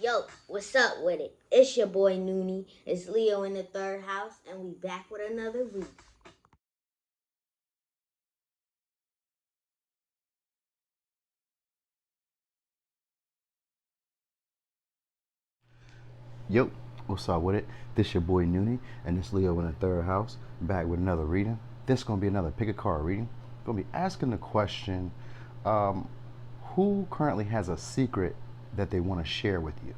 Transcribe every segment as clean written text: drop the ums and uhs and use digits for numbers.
Yo, what's up with it? It's your boy Noonie. It's Leo in the third house, and we back with another read. Yo, what's up with it? This your boy Noonie, and this Leo in the third house, back with another reading. This gonna be another pick a card reading. Gonna be asking the question, um, who currently has a secret that they want to share with you?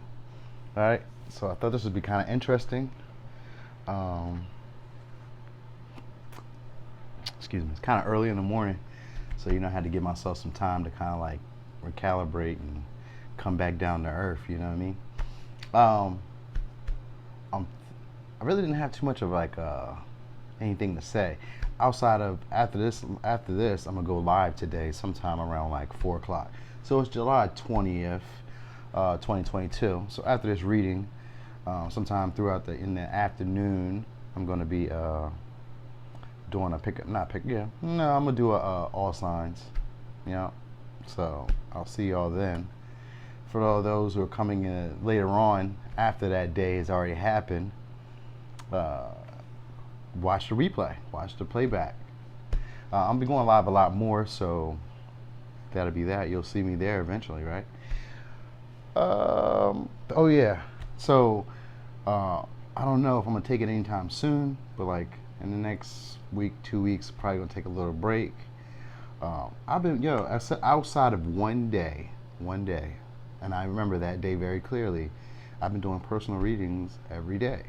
All right. So I thought this would be kind of interesting. Um, excuse me. It's kind of early in the morning, so I had to give myself some time to kind of like recalibrate and come back down to earth. You know what I mean? Um, I'm I really didn't have too much of like anything to say outside of after this. After this, I'm gonna go live today, sometime around like 4 o'clock. So it's July 20th, 2022. So after this reading, sometime throughout in the afternoon, I'm gonna be doing a pick. Not pick. Yeah. No, I'm gonna do a all signs. Yeah. So I'll see y'all then. For all those who are coming in later on after that day has already happened, uh, watch the replay, watch the playback. I'll be going live a lot more, so that'll be that. You'll see me there eventually, right? Oh yeah. So I don't know if I'm gonna take it anytime soon, but like in the next week, 2 weeks, probably gonna take a little break. I've been, outside of one day, and I remember that day very clearly. I've been doing personal readings every day,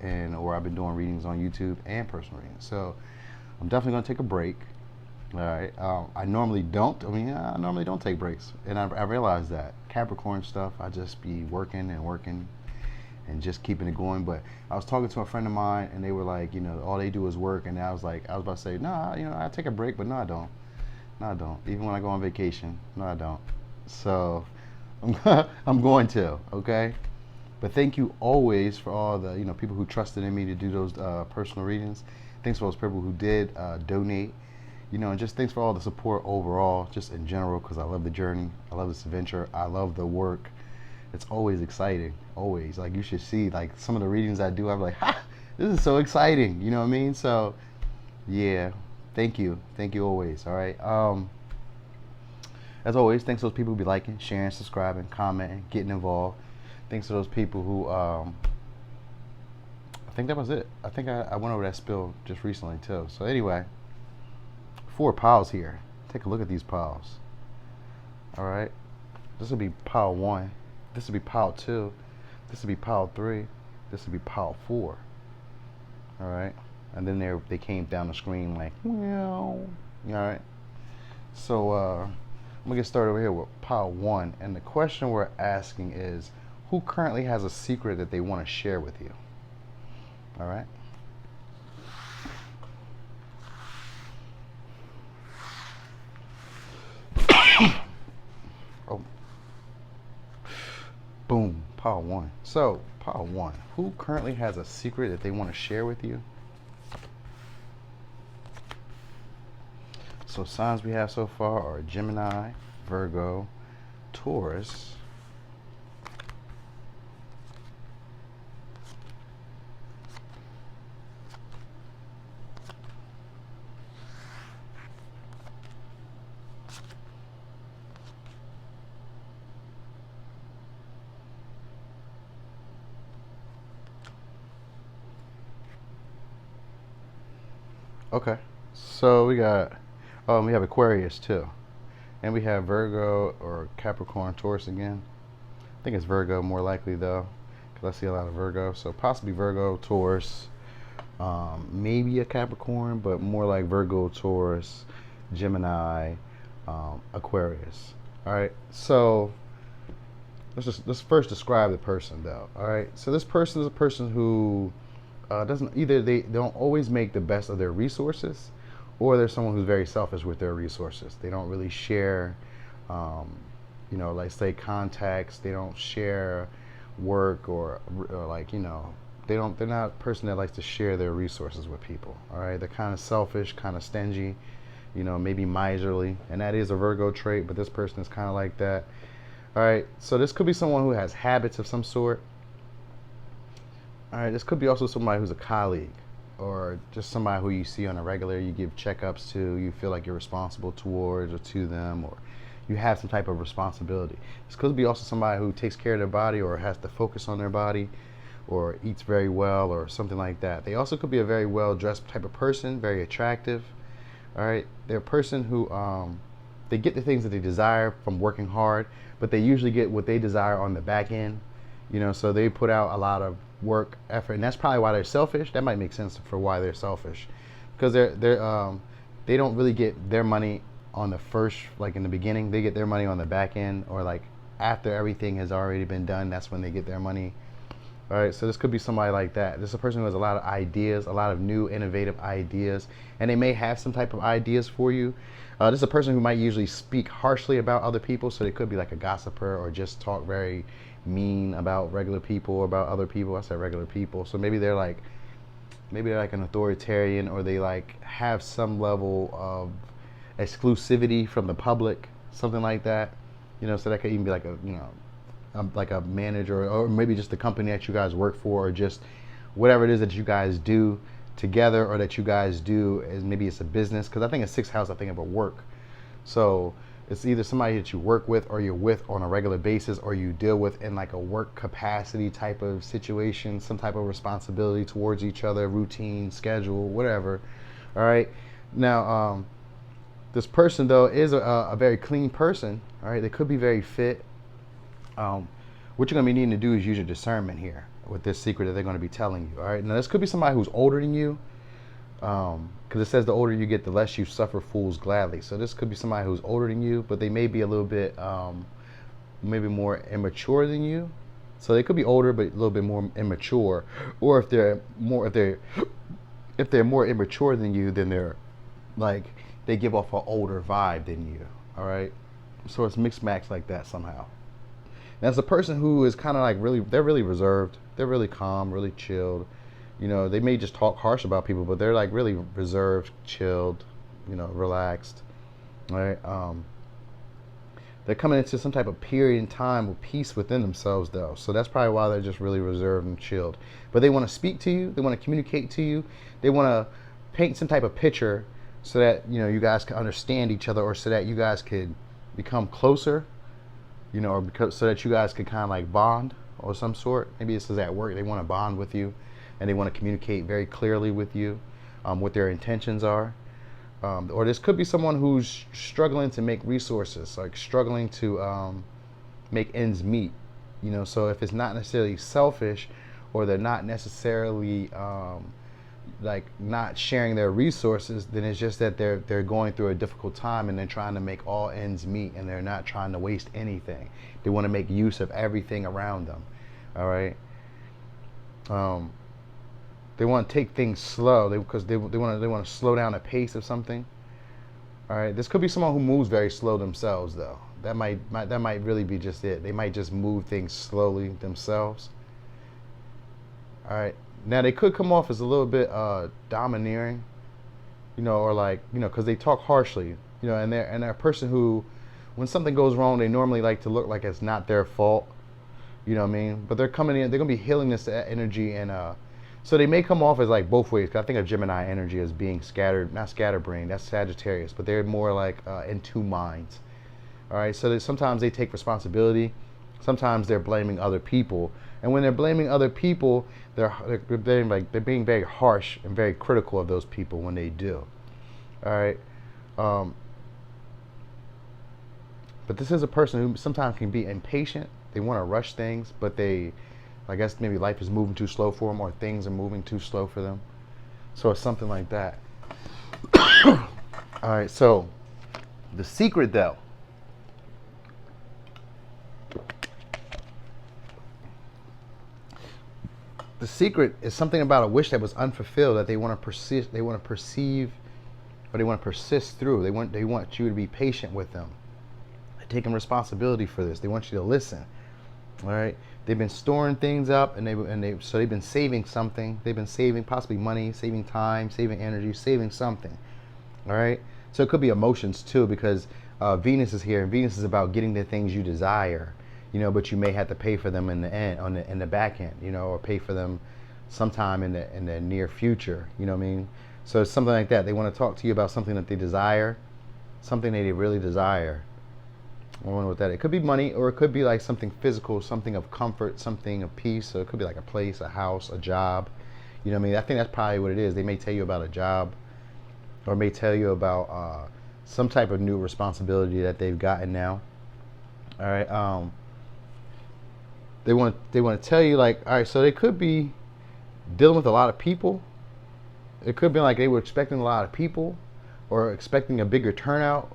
or I've been doing readings on YouTube and personal readings. So I'm definitely gonna take a break. All right. I normally don't. I normally don't take breaks, and I realized that Capricorn stuff. I just be working and working, and just keeping it going. But I was talking to a friend of mine, and they were like, all they do is work, and I was about to say, no, I take a break, but no, I don't. No, I don't. Even when I go on vacation, no, I don't. So I'm going to. Okay. But thank you always for all the people who trusted in me to do those personal readings. Thanks for those people who did donate. And just thanks for all the support overall, just in general, because I love the journey. I love this adventure. I love the work. It's always exciting. Always. Like, you should see, like, some of the readings I do, I'm like, ha, this is so exciting. You know what I mean? So, yeah. Thank you. Thank you always. All right. As always, thanks to those people who be liking, sharing, subscribing, commenting, getting involved. Thanks to those people who, I think that was it. I think I went over that spill just recently, too. So, anyway, 4 piles here. Take a look at these piles. All right. This will be pile 1. This will be pile 2. This will be pile 3. This will be pile 4. All right. And then they came down the screen like, well. All right. So I'm going to get started over here with pile 1. And the question we're asking is, who currently has a secret that they want to share with you? All right. Oh. Boom. Pile 1. So, pile 1. Who currently has a secret that they want to share with you? So, signs we have so far are Gemini, Virgo, Taurus, okay. So we have Aquarius too. And we have Virgo or Capricorn, Taurus again. I think it's Virgo more likely though, because I see a lot of Virgo. So possibly Virgo, Taurus, maybe a Capricorn, but more like Virgo, Taurus, Gemini, Aquarius. All right. So let's first describe the person though. All right. So this person is a person who doesn't either they don't always make the best of their resources, or they're someone who's very selfish with their resources. They don't really share, like say contacts. They don't share work or like they're not a person that likes to share their resources with people. All right, they're kind of selfish, kind of stingy, maybe miserly, and that is a Virgo trait. But this person is kind of like that. All right, so this could be someone who has habits of some sort. All right, this could be also somebody who's a colleague or just somebody who you see on a regular, you give checkups to, you feel like you're responsible towards or to them, or you have some type of responsibility. This could be also somebody who takes care of their body or has to focus on their body or eats very well or something like that. They also could be a very well-dressed type of person, very attractive. All right, they're a person who they get the things that they desire from working hard, but they usually get what they desire on the back end. So they put out a lot of work, effort, and that's probably why they're selfish. That might make sense for why they're selfish, because they don't really get their money on the first, like in the beginning. They get their money on the back end, or like after everything has already been done. That's when they get their money. All right, so this could be somebody like that. This is a person who has a lot of ideas, a lot of new, innovative ideas, and they may have some type of ideas for you. This is a person who might usually speak harshly about other people, so they could be like a gossiper or just talk very mean about regular people or about other people. I said regular people, so maybe they're like an authoritarian, or they like have some level of exclusivity from the public, something like that. So that could even be like like a manager, or maybe just the company that you guys work for, or just whatever it is that you guys do together, or that you guys do as maybe it's a business. Because I think in sixth house, I think of a work. So it's either somebody that you work with, or you're with on a regular basis, or you deal with in like a work capacity type of situation, some type of responsibility towards each other, routine, schedule, whatever. All right. Now, this person though is a very clean person. All right. They could be very fit. What you're going to be needing to do is use your discernment here with this secret that they're going to be telling you. All right. Now, this could be somebody who's older than you, because it says the older you get, the less you suffer fools gladly. So this could be somebody who's older than you, but they may be a little bit, maybe more immature than you. So they could be older, but a little bit more immature. Or if they're more immature than you, then they're like, they give off an older vibe than you. All right. So it's mixed match like that somehow. Now, it's a person who is kind of like they're really reserved. They're really calm, really chilled. They may just talk harsh about people, but they're like really reserved, chilled, relaxed. All right. They're coming into some type of period in time of peace within themselves, though. So that's probably why they're just really reserved and chilled. But they want to speak to you. They want to communicate to you. They want to paint some type of picture so that, you guys can understand each other, or so that you guys could become closer. Or so that you guys could kind of like bond or some sort. Maybe this is at work. They want to bond with you, and they want to communicate very clearly with you, what their intentions are. Or this could be someone who's struggling to make resources, like struggling to make ends meet. So if it's not necessarily selfish, or they're not necessarily like not sharing their resources, then it's just that they're going through a difficult time, and they're trying to make all ends meet, and they're not trying to waste anything. They want to make use of everything around them. All right. They want to take things slow, because they want to slow down the pace of something. All right. This could be someone who moves very slow themselves, though. That might really be just it. They might just move things slowly themselves. All right. Now, they could come off as a little bit domineering, or like, because they talk harshly, and they're a person who, when something goes wrong, they normally like to look like it's not their fault, you know what I mean? But they're coming in, they're going to be healing this energy, and so they may come off as like both ways. 'Cause I think of Gemini energy as being not scatterbrained, that's Sagittarius, but they're more like in two minds. All right, so sometimes they take responsibility, sometimes they're blaming other people. And when they're blaming other people, they're being very harsh and very critical of those people when they do. All right. But this is a person who sometimes can be impatient. They want to rush things, but I guess maybe life is moving too slow for them, or things are moving too slow for them. So it's something like that. All right. So the secret, though. The secret is something about a wish that was unfulfilled that they want to persist. They want to perceive, or they want to persist through. They want you to be patient with them. They're taking responsibility for this. They want you to listen. All right. They've been storing things up, so they've been saving something. They've been saving possibly money, saving time, saving energy, saving something. All right. So it could be emotions too, because Venus is here, and Venus is about getting the things you desire. but you may have to pay for them in the end, in the back end, or pay for them sometime in the near future. You know what I mean? So it's something like that. They want to talk to you about something that they desire, something that they really desire. I wonder what that is. It could be money, or it could be like something physical, something of comfort, something of peace. So it could be like a place, a house, a job. You know what I mean? I think that's probably what it is. They may tell you about a job, or may tell you about some type of new responsibility that they've gotten now. All right. They want to tell you, like, all right, so they could be dealing with a lot of people. It could be like they were expecting a lot of people, or expecting a bigger turnout,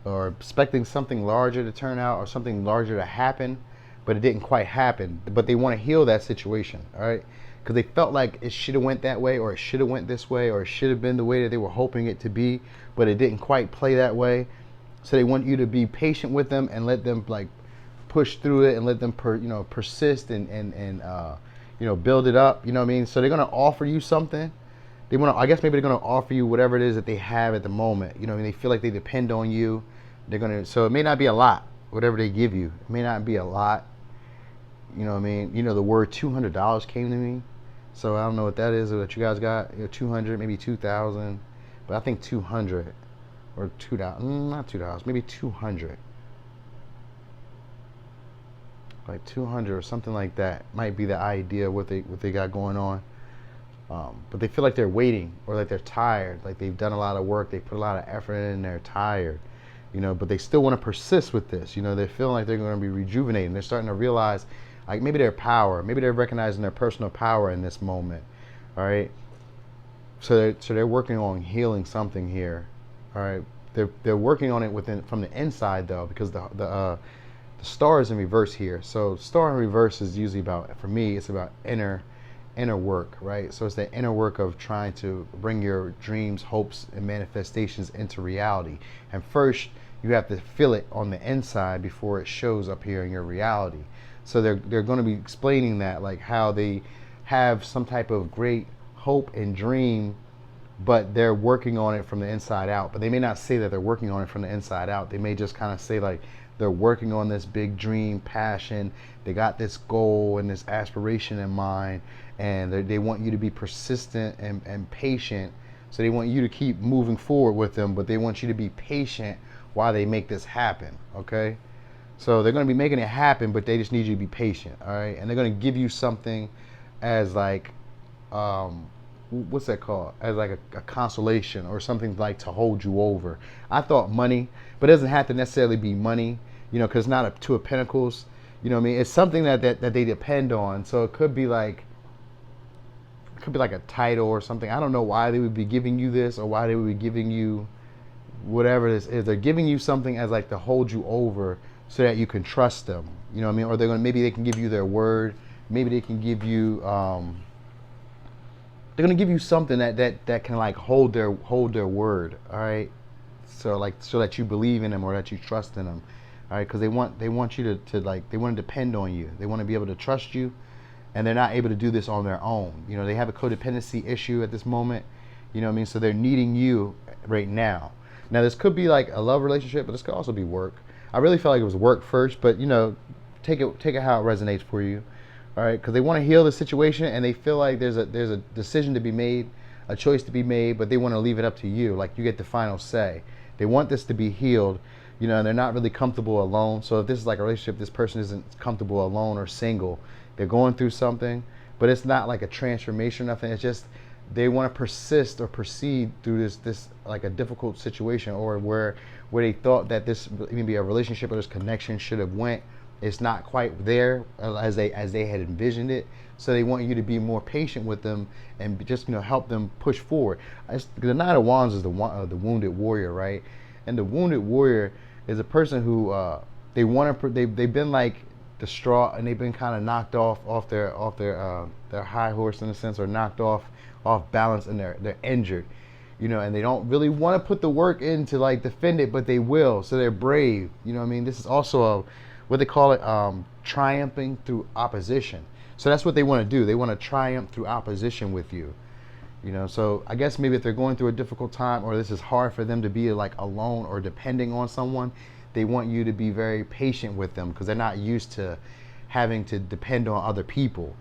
or expecting something larger to turn out, or something larger to happen, but it didn't quite happen. But they want to heal that situation, all right? Because they felt like it should have went that way, or it should have went this way, or it should have been the way that they were hoping it to be, but it didn't quite play that way. So they want you to be patient with them and let them like push through it, and let them persist and build it up. You know what I mean? So they're gonna offer you something. I guess maybe they're gonna offer you whatever it is that they have at the moment. You know what I mean? They feel like they depend on you. So it may not be a lot, whatever they give you. It may not be a lot. You know what I mean? The word $200 came to me. So I don't know what that is, or that you guys got. 200, maybe 2,000. But I think 200 or $2, not $2, maybe 200. Like 200 or something like that might be the idea what they got going on. But they feel like they're waiting, or like they're tired, like they've done a lot of work, they put a lot of effort in, and they're tired, but they still want to persist with this. They're feeling like they're going to be rejuvenating. They're starting to realize, like, maybe they're recognizing their personal power in this moment. All right. So they're working on healing something here. All right. They're working on it from the inside, though, because the star is in reverse here. So star in reverse is usually for me, it's about inner work, right? So it's the inner work of trying to bring your dreams, hopes, and manifestations into reality. And first, you have to feel it on the inside before it shows up here in your reality. So they're going to be explaining that, like how they have some type of great hope and dream, but they're working on it from the inside out. But they may not say that they're working on it from the inside out. They may just kind of say, like, they're working on this big dream, passion. They got this goal and this aspiration in mind, and they want you to be persistent and patient. So they want you to keep moving forward with them, but they want you to be patient while they make this happen, okay? So they're going to be making it happen, but they just need you to be patient, all right? And they're going to give you something as like, what's that called? As like a consolation, or something like to hold you over. I thought money, but it doesn't have to necessarily be money, because it's not a two of pentacles. You know what I mean? It's something that they depend on. So it could be like a title or something. I don't know why they would be giving you this, or why they would be giving you whatever this is. They're giving you something as like to hold you over, so that you can trust them. You know what I mean? Or maybe they can give you their word. Maybe they can give you they're gonna give you something that can like hold their word. All right. So that you believe in them, or that you trust in them. All right, because they want you to like, they want to depend on you. They want to be able to trust you, and they're not able to do this on their own. They have a codependency issue at this moment. You know what I mean? So they're needing you right now. Now this could be like a love relationship, but this could also be work. I really felt like it was work first, but take it how it resonates for you. All right, because they want to heal the situation, and they feel like there's a decision to be made, a choice to be made, but they want to leave it up to you. Like, you get the final say. They want this to be healed. And they're not really comfortable alone. So if this is like a relationship, this person isn't comfortable alone or single. They're going through something, but it's not like a transformation or nothing. It's just they want to persist or proceed through this like a difficult situation, or where they thought that this maybe a relationship or this connection should have went. It's not quite there as they had envisioned it. So they want you to be more patient with them, and just help them push forward. The Knight of Wands is the wounded warrior, right? And the wounded warrior is a person who they've been like distraught, and they've been kind of knocked off their high horse in a sense, or knocked off balance, and they're injured, and they don't really want to put the work in to like defend it, but they will. So they're brave. You know what I mean? This is also what they call it, triumphing through opposition. So that's what they want to do. They want to triumph through opposition with you. So I guess maybe if they're going through a difficult time, or this is hard for them to be like alone or depending on someone, they want you to be very patient with them because they're not used to having to depend on other people.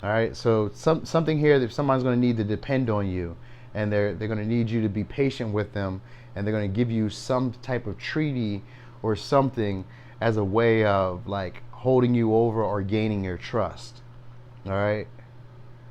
All right, so something here that someone's going to need to depend on you, and they're going to need you to be patient with them, and they're going to give you some type of treaty or something as a way of like holding you over or gaining your trust. All right,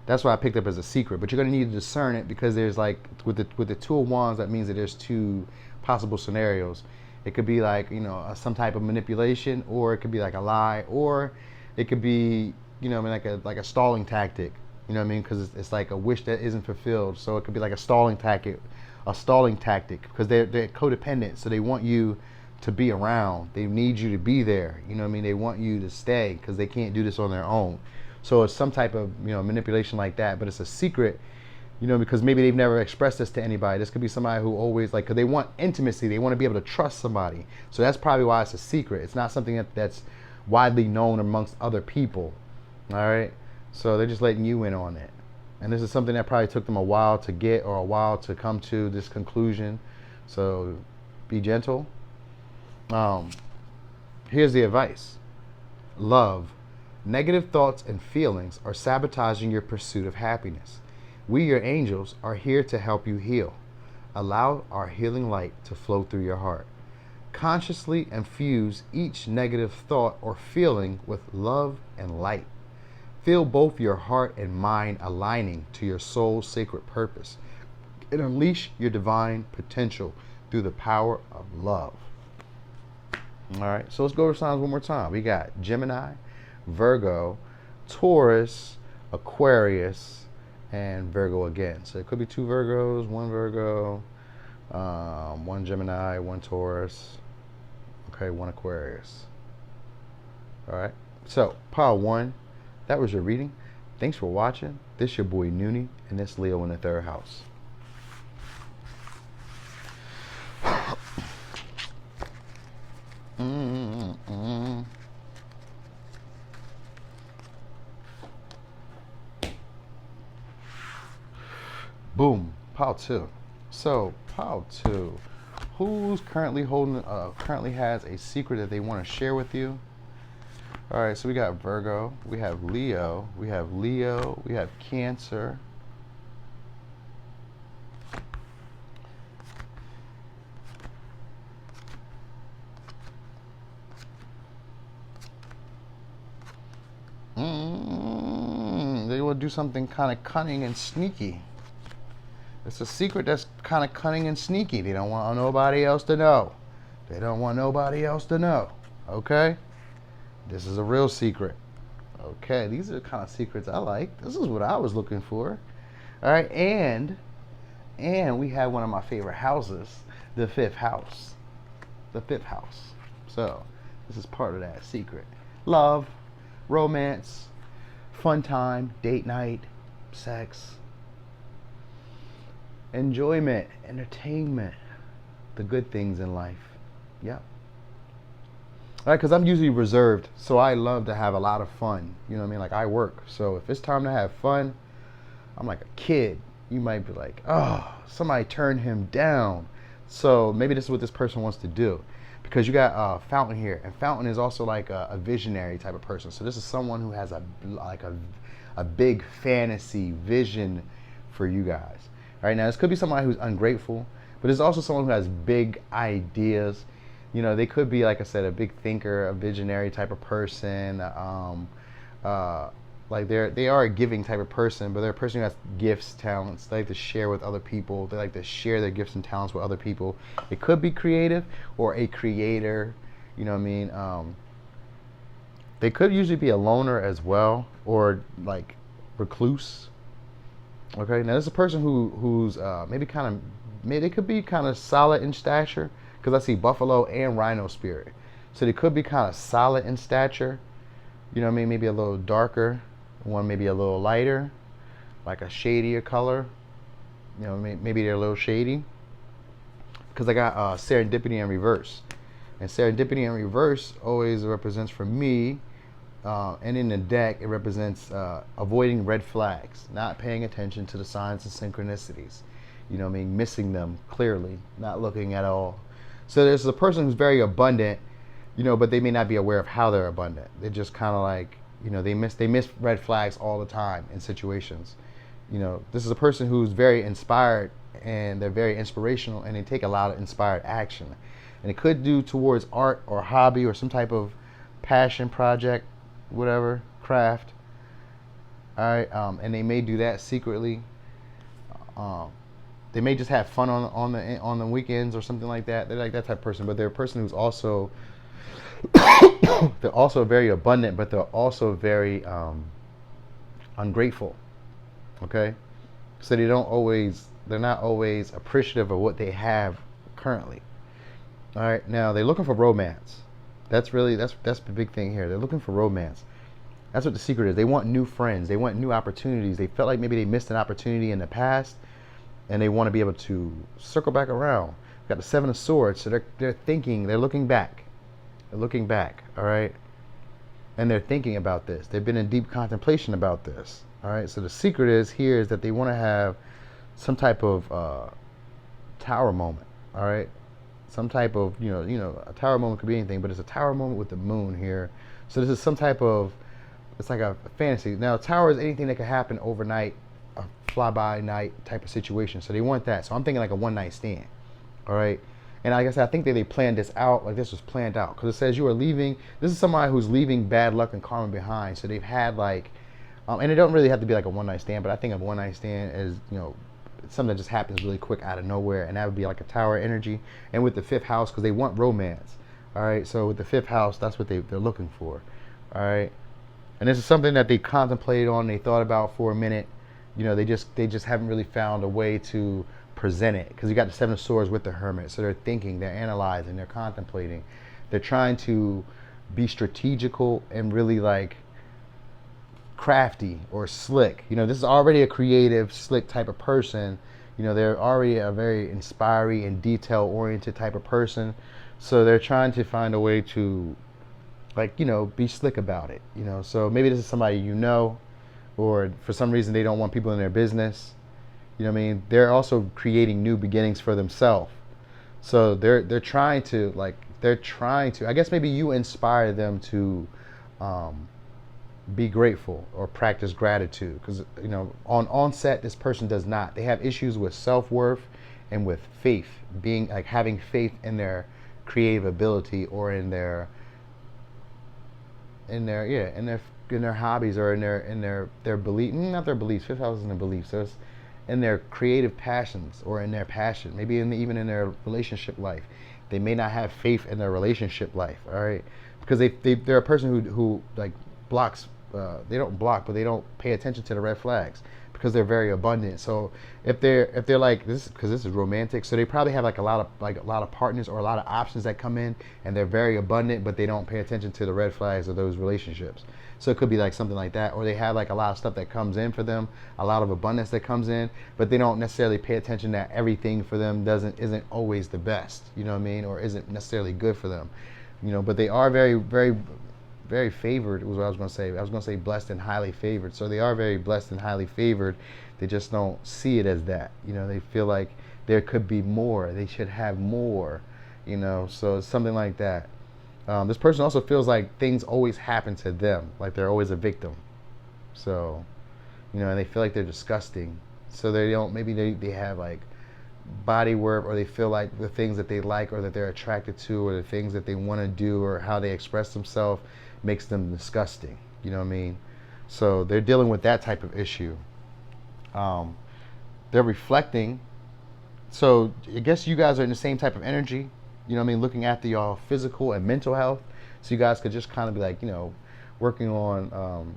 that's what I picked up as a secret, but you're going to need to discern it because there's like with the Two of Wands, that means that there's two possible scenarios. It could be like, you know, some type of manipulation, or it could be like a lie, or it could be, you know, I mean, like a stalling tactic. You know what I mean? Because it's like a wish that isn't fulfilled. So it could be like a stalling tactic, because they're codependent. So they want you to be around. They need you to be there. You know what I mean? They want you to stay because they can't do this on their own. So it's some type of, you know, manipulation like that. But it's a secret, you know, because maybe they've never expressed this to anybody. This could be somebody who always like, because they want intimacy. They want to be able to trust somebody. So that's probably why it's a secret. It's not something that's widely known amongst other people. All right, so they're just letting you in on it, and this is something that probably took them a while to get, or a while to come to this conclusion. So be gentle. Here's the advice. Love. Negative thoughts and feelings are sabotaging your pursuit of happiness. We, your angels, are here to help you heal. Allow our healing light to flow through your heart. Consciously infuse each negative thought or feeling with love and light. Feel both your heart and mind aligning to your soul's sacred purpose, and unleash your divine potential through the power of love. All right, so let's go over signs one more time. We got Gemini, Virgo, Taurus, Aquarius, and Virgo again. So it could be two Virgos, one Virgo, one Gemini, one Taurus, okay, one Aquarius. All right, so pile one. That was your reading. Thanks for watching. This your boy Noonie, and this Leo in the third house. Boom, pile two. So pile two, who's currently currently has a secret that they want to share with you? All right, so we got Virgo, we have Leo, we have Cancer. They will do something kind of cunning and sneaky. It's a secret that's kind of cunning and sneaky. They don't want nobody else to know. They don't want nobody else to know. Okay? This is a real secret. Okay, these are the kind of secrets I like. This is what I was looking for. All right, and we have one of my favorite houses, the fifth house. The fifth house. So, this is part of that secret. Love, romance, fun time, date night, sex, enjoyment, entertainment, the good things in life. Yep. All right, because I'm usually reserved, so I love to have a lot of fun. You know what I mean? Like, I work, so if it's time to have fun, I'm like a kid. You might be like, oh, somebody turned him down. So maybe this is what this person wants to do, because you got Fountain here, and Fountain is also like a visionary type of person. So this is someone who has a big fantasy vision for you guys. All right, now this could be somebody who's ungrateful, but there's also someone who has big ideas. You know, they could be, like I said, a big thinker, a visionary type of person. Like they are a giving type of person, but they're a person who has gifts, talents. They like to share with other people. They like to share their gifts and talents with other people. It could be creative or a creator. You know what I mean? They could usually be a loner as well, or like recluse. Okay, now this is a person who's maybe they could be kind of solid in stature, because I see buffalo and rhino spirit. So they could be kind of solid in stature. You know what I mean? Maybe a little darker, one maybe a little lighter, like a shadier color. You know, maybe they're a little shady. Because I got serendipity in reverse. And serendipity in reverse always represents, for me, and in the deck, it represents avoiding red flags, not paying attention to the signs and synchronicities. You know what I mean? Missing them clearly, not looking at all. So there's a person who's very abundant, but they may not be aware of how they're abundant. They're just kind of like, they miss red flags all the time in situations. This is a person who's very inspired and they're very inspirational and they take a lot of inspired action. And it could do towards art or hobby or some type of passion project, whatever, craft. All right, and they may do that secretly. They may just have fun on the weekends or something like that. They're like that type of person, but they're a person who's also they're also very abundant, but they're also very ungrateful. Okay, so they're not always appreciative of what they have currently. All right, now they're looking for romance. That's the big thing here. They're looking for romance. That's what the secret is. They want new friends. They want new opportunities. They felt like maybe they missed an opportunity in the past, and they want to be able to circle back around. We've got the Seven of Swords, so they're thinking. They're looking back. They're looking back. All right, and they're thinking about this. They've been in deep contemplation about this. All right, so the secret is that they want to have some type of tower moment. All right, some type of a tower moment could be anything, but it's a tower moment with the moon here. So this is some type of, it's like a fantasy. Now, a tower is anything that could happen overnight, a fly-by night type of situation. So they want that. So I'm thinking like a one-night stand. All right. And like I said, I think that they planned this out, like this was planned out. Because it says you are leaving. This is somebody who's leaving bad luck and karma behind. So they've had like, and it don't really have to be like a one-night stand, but I think a one-night stand is, something that just happens really quick out of nowhere. And that would be like a tower energy. And with the fifth house, because they want romance. All right. So with the fifth house, that's what they're looking for. All right. And this is something that they contemplated on, they thought about for a minute. They just haven't really found a way to present it. Because you got the Seven of Swords with the Hermit. So they're thinking, they're analyzing, they're contemplating. They're trying to be strategical and really like crafty or slick. This is already a creative, slick type of person. They're already a very inspiring and detail-oriented type of person. So they're trying to find a way to be slick about it, So maybe this is somebody or for some reason they don't want people in their business. What I mean? They're also creating new beginnings for themselves. So they're trying to, I guess maybe you inspire them to be grateful or practice gratitude. Because, on onset, this person does not. They have issues with self-worth and with faith, having faith in their creative ability or in their hobbies or in their belief, not their beliefs. Fifth house isn't their beliefs. So it's in their creative passions or in their passion. Maybe even in their relationship life, they may not have faith in their relationship life. All right, because they're a person who like blocks. They don't block, but they don't pay attention to the red flags because they're very abundant. So if they're like this, because this is romantic, so they probably have a lot of partners or a lot of options that come in, and they're very abundant, but they don't pay attention to the red flags of those relationships. So it could be like something like that, or they have like a lot of stuff that comes in for them, a lot of abundance that comes in, but they don't necessarily pay attention that everything for them isn't always the best, or isn't necessarily good for them, but they are very, very, very favored was what I was going to say. I was going to say blessed and highly favored. So they are very blessed and highly favored. They just don't see it as that. They feel like there could be more. They should have more. So it's something like that. This person also feels like things always happen to them, like they're always a victim. So, and they feel like they're disgusting. So they don't. Maybe they have like body work, or they feel like the things that they like or that they're attracted to or the things that they want to do or how they express themselves makes them disgusting. You know what I mean? So they're dealing with that type of issue. They're reflecting. So I guess you guys are in the same type of energy. Looking after y'all physical and mental health. So you guys could just kind of be like, working on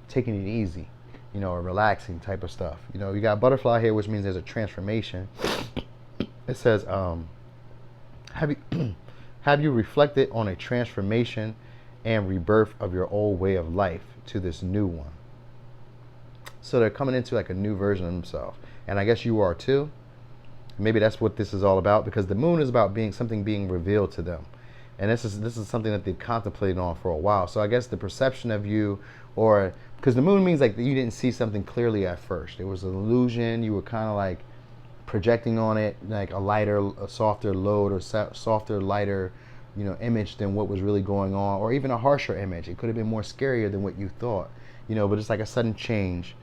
taking it easy, or relaxing type of stuff. You got butterfly here, which means there's a transformation. It says, have you reflected on a transformation and rebirth of your old way of life to this new one? So they're coming into like a new version of themselves. And I guess you are too. Maybe that's what this is all about, because the moon is about something being revealed to them. And this is something that they've contemplated on for a while. So I guess the perception of you, or because the moon means like you didn't see something clearly at first. It was an illusion. You were kind of like projecting on it like a softer load or softer, lighter, image than what was really going on, or even a harsher image. It could have been more scarier than what you thought, but it's like a sudden change,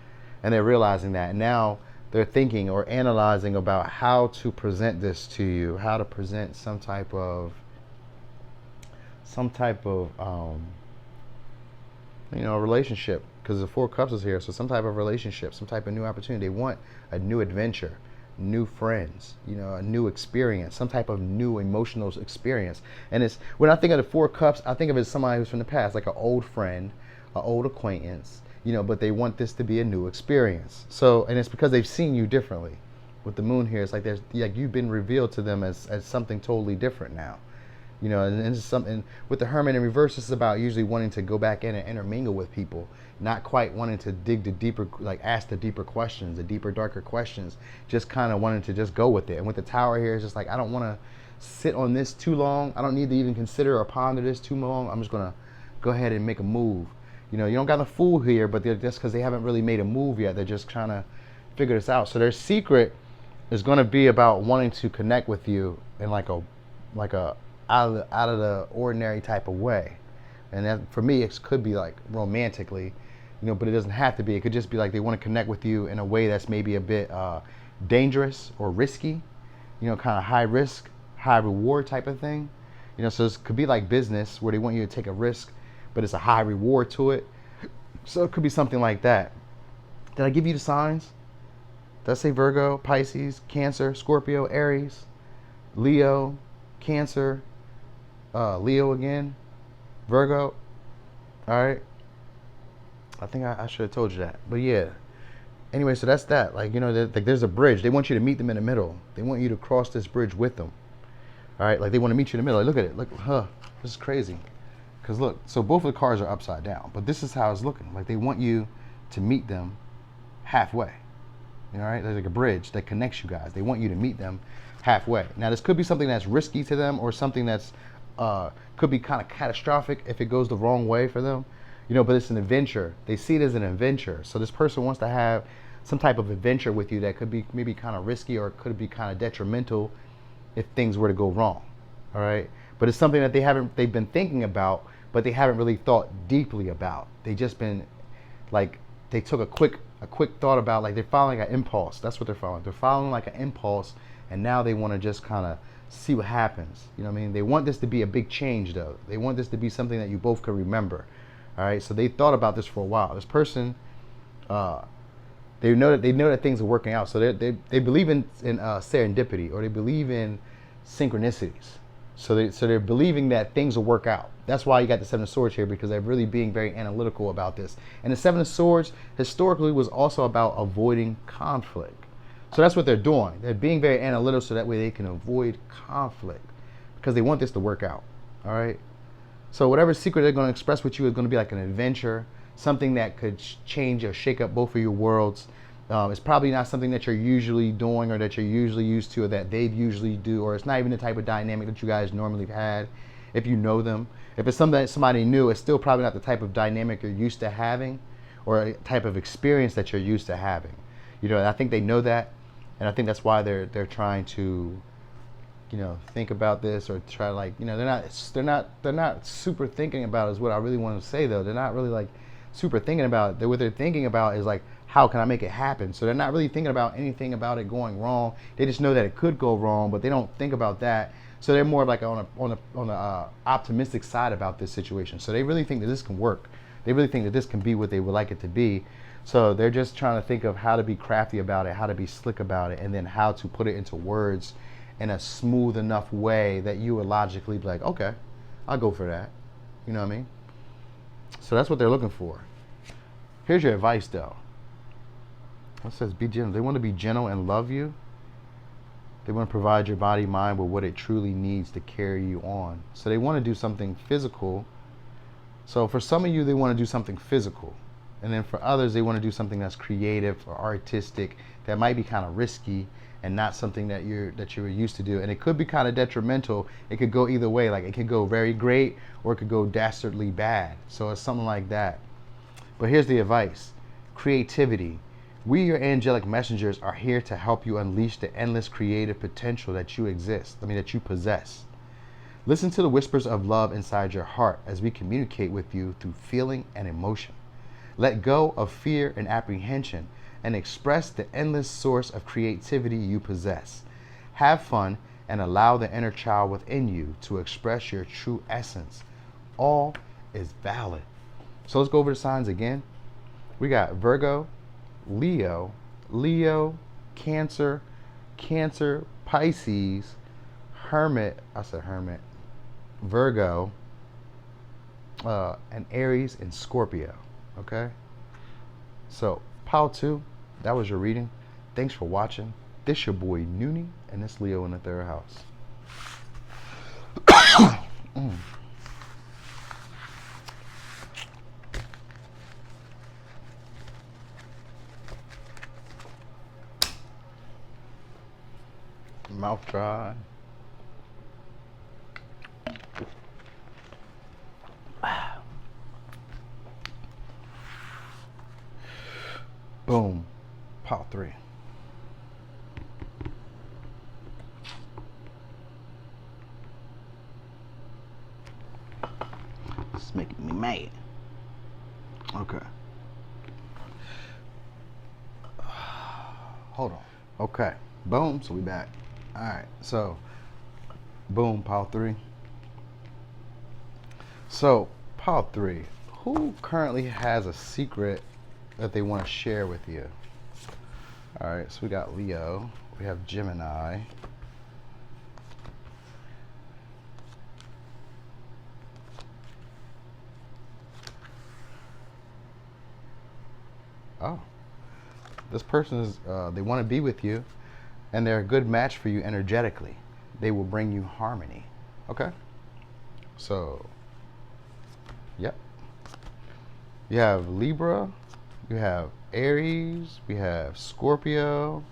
and they're realizing that, and now they're thinking or analyzing about how to present this to you, how to present some type of relationship, because the Four Cups is here, so some type of relationship, some type of new opportunity. They want a new adventure, new friends, a new experience, some type of new emotional experience. And it's, when I think of the Four Cups, I think of it as somebody who's from the past, like an old friend, an old acquaintance, but they want this to be a new experience. So, and it's because they've seen you differently. With the moon here, it's like you've been revealed to them as something totally different now. And it's something with the Hermit in reverse. It's about usually wanting to go back in and intermingle with people, not quite wanting to dig the deeper, like ask the deeper questions, the deeper, darker questions. Just kind of wanting to just go with it. And with the Tower here, it's just like, I don't want to sit on this too long. I don't need to even consider or ponder this too long. I'm just gonna go ahead and make a move. You don't got the Fool here, but they're just because they haven't really made a move yet. They're just trying to figure this out. So their secret is going to be about wanting to connect with you in like a out of the ordinary type of way. And that, for me, it could be like romantically, but it doesn't have to be. It could just be like they want to connect with you in a way that's maybe a bit dangerous or risky, kind of high risk, high reward type of thing. So it could be like business where they want you to take a risk, but it's a high reward to it. So it could be something like that. Did I give you the signs? Did I say Virgo, Pisces, Cancer, Scorpio, Aries, Leo, Cancer, Leo again, Virgo? All right. I think I should have told you that. But yeah. Anyway, so that's that. Like, there's a bridge. They want you to meet them in the middle. They want you to cross this bridge with them. All right. Like, they want to meet you in the middle. Like, look at it. Look, this is crazy. Because look, so both of the cards are upside down. But this is how it's looking. Like, they want you to meet them halfway. All right. There's like a bridge that connects you guys. They want you to meet them halfway. Now, this could be something that's risky to them, or something that's could be kind of catastrophic if it goes the wrong way for them, but it's an adventure. They see it as an adventure. So this person wants to have some type of adventure with you that could be maybe kind of risky, or it could be kind of detrimental if things were to go wrong. All right. But it's something that they've been thinking about, but they haven't really thought deeply about. They just been like, they took a quick thought about, like, they're following an impulse. That's what they're following. They're following like an impulse, and now they want to just kind of see what happens. You know what I mean? They want this to be a big change, though. They want this to be something that you both could remember. All right. So they thought about this for a while. This person, they know that things are working out. So they believe in serendipity, or they believe in synchronicities. So they're believing that things will work out. That's why you got the Seven of Swords here, because they're really being very analytical about this. And the Seven of Swords historically was also about avoiding conflict. So that's what they're doing. They're being very analytical so that way they can avoid conflict, because they want this to work out. All right. So whatever secret they're going to express with you is going to be like an adventure, something that could change or shake up both of your worlds. It's probably not something that you're usually doing, or that you're usually used to, or that they usually do, or it's not even the type of dynamic that you guys normally have had if you know them. If it's something that somebody new, it's still probably not the type of dynamic you're used to having, or a type of experience that you're used to having. And I think they know that, and I think that's why they're trying to, think about this, or try to, like, they're not super thinking about, is what I really want to say, though. They're not really like super thinking about it. What they're thinking about is like, how can I make it happen? So they're not really thinking about anything about it going wrong. They just know that it could go wrong, but they don't think about that. So they're more like on a optimistic side about this situation. So they really think that this can work. They really think that this can be what they would like it to be. So they're just trying to think of how to be crafty about it, how to be slick about it, and then how to put it into words in a smooth enough way that you would logically be like, okay, I'll go for that. You know what I mean? So that's what they're looking for. Here's your advice, though. It says be gentle. They want to be gentle and love you. They want to provide your body, mind with what it truly needs to carry you on. So they want to do something physical. So for some of you, they want to do something physical. And then for others, they want to do something that's creative or artistic, that might be kind of risky and not something that you're used to do. And it could be kind of detrimental. It could go either way. Like, it could go very great, or it could go dastardly bad. So it's something like that. But here's the advice. Creativity. We, your angelic messengers, are here to help you unleash the endless creative potential that you possess. Listen to the whispers of love inside your heart as we communicate with you through feeling and emotion. Let go of fear and apprehension and express the endless source of creativity you possess. Have fun and allow the inner child within you to express your true essence. All is valid. So let's go over the signs again. We got Virgo, Leo, Cancer, Pisces, Hermit, Virgo, and Aries and Scorpio. Okay? So, Pile 2, that was your reading. Thanks for watching. This your boy Noonie, and this Leo in the third house. Mouth dry. Boom. Pile 3. It's making me mad. Okay. Hold on. Okay. Boom. So we back. All right. So, boom. Pile 3. So, Pile 3. Who currently has a secret that they want to share with you? All right. So we got Leo. We have Gemini. Oh, this person is, they want to be with you, and they're a good match for you energetically. They will bring you harmony. Okay? So, yep. You have Libra, you have Aries, we have Scorpio,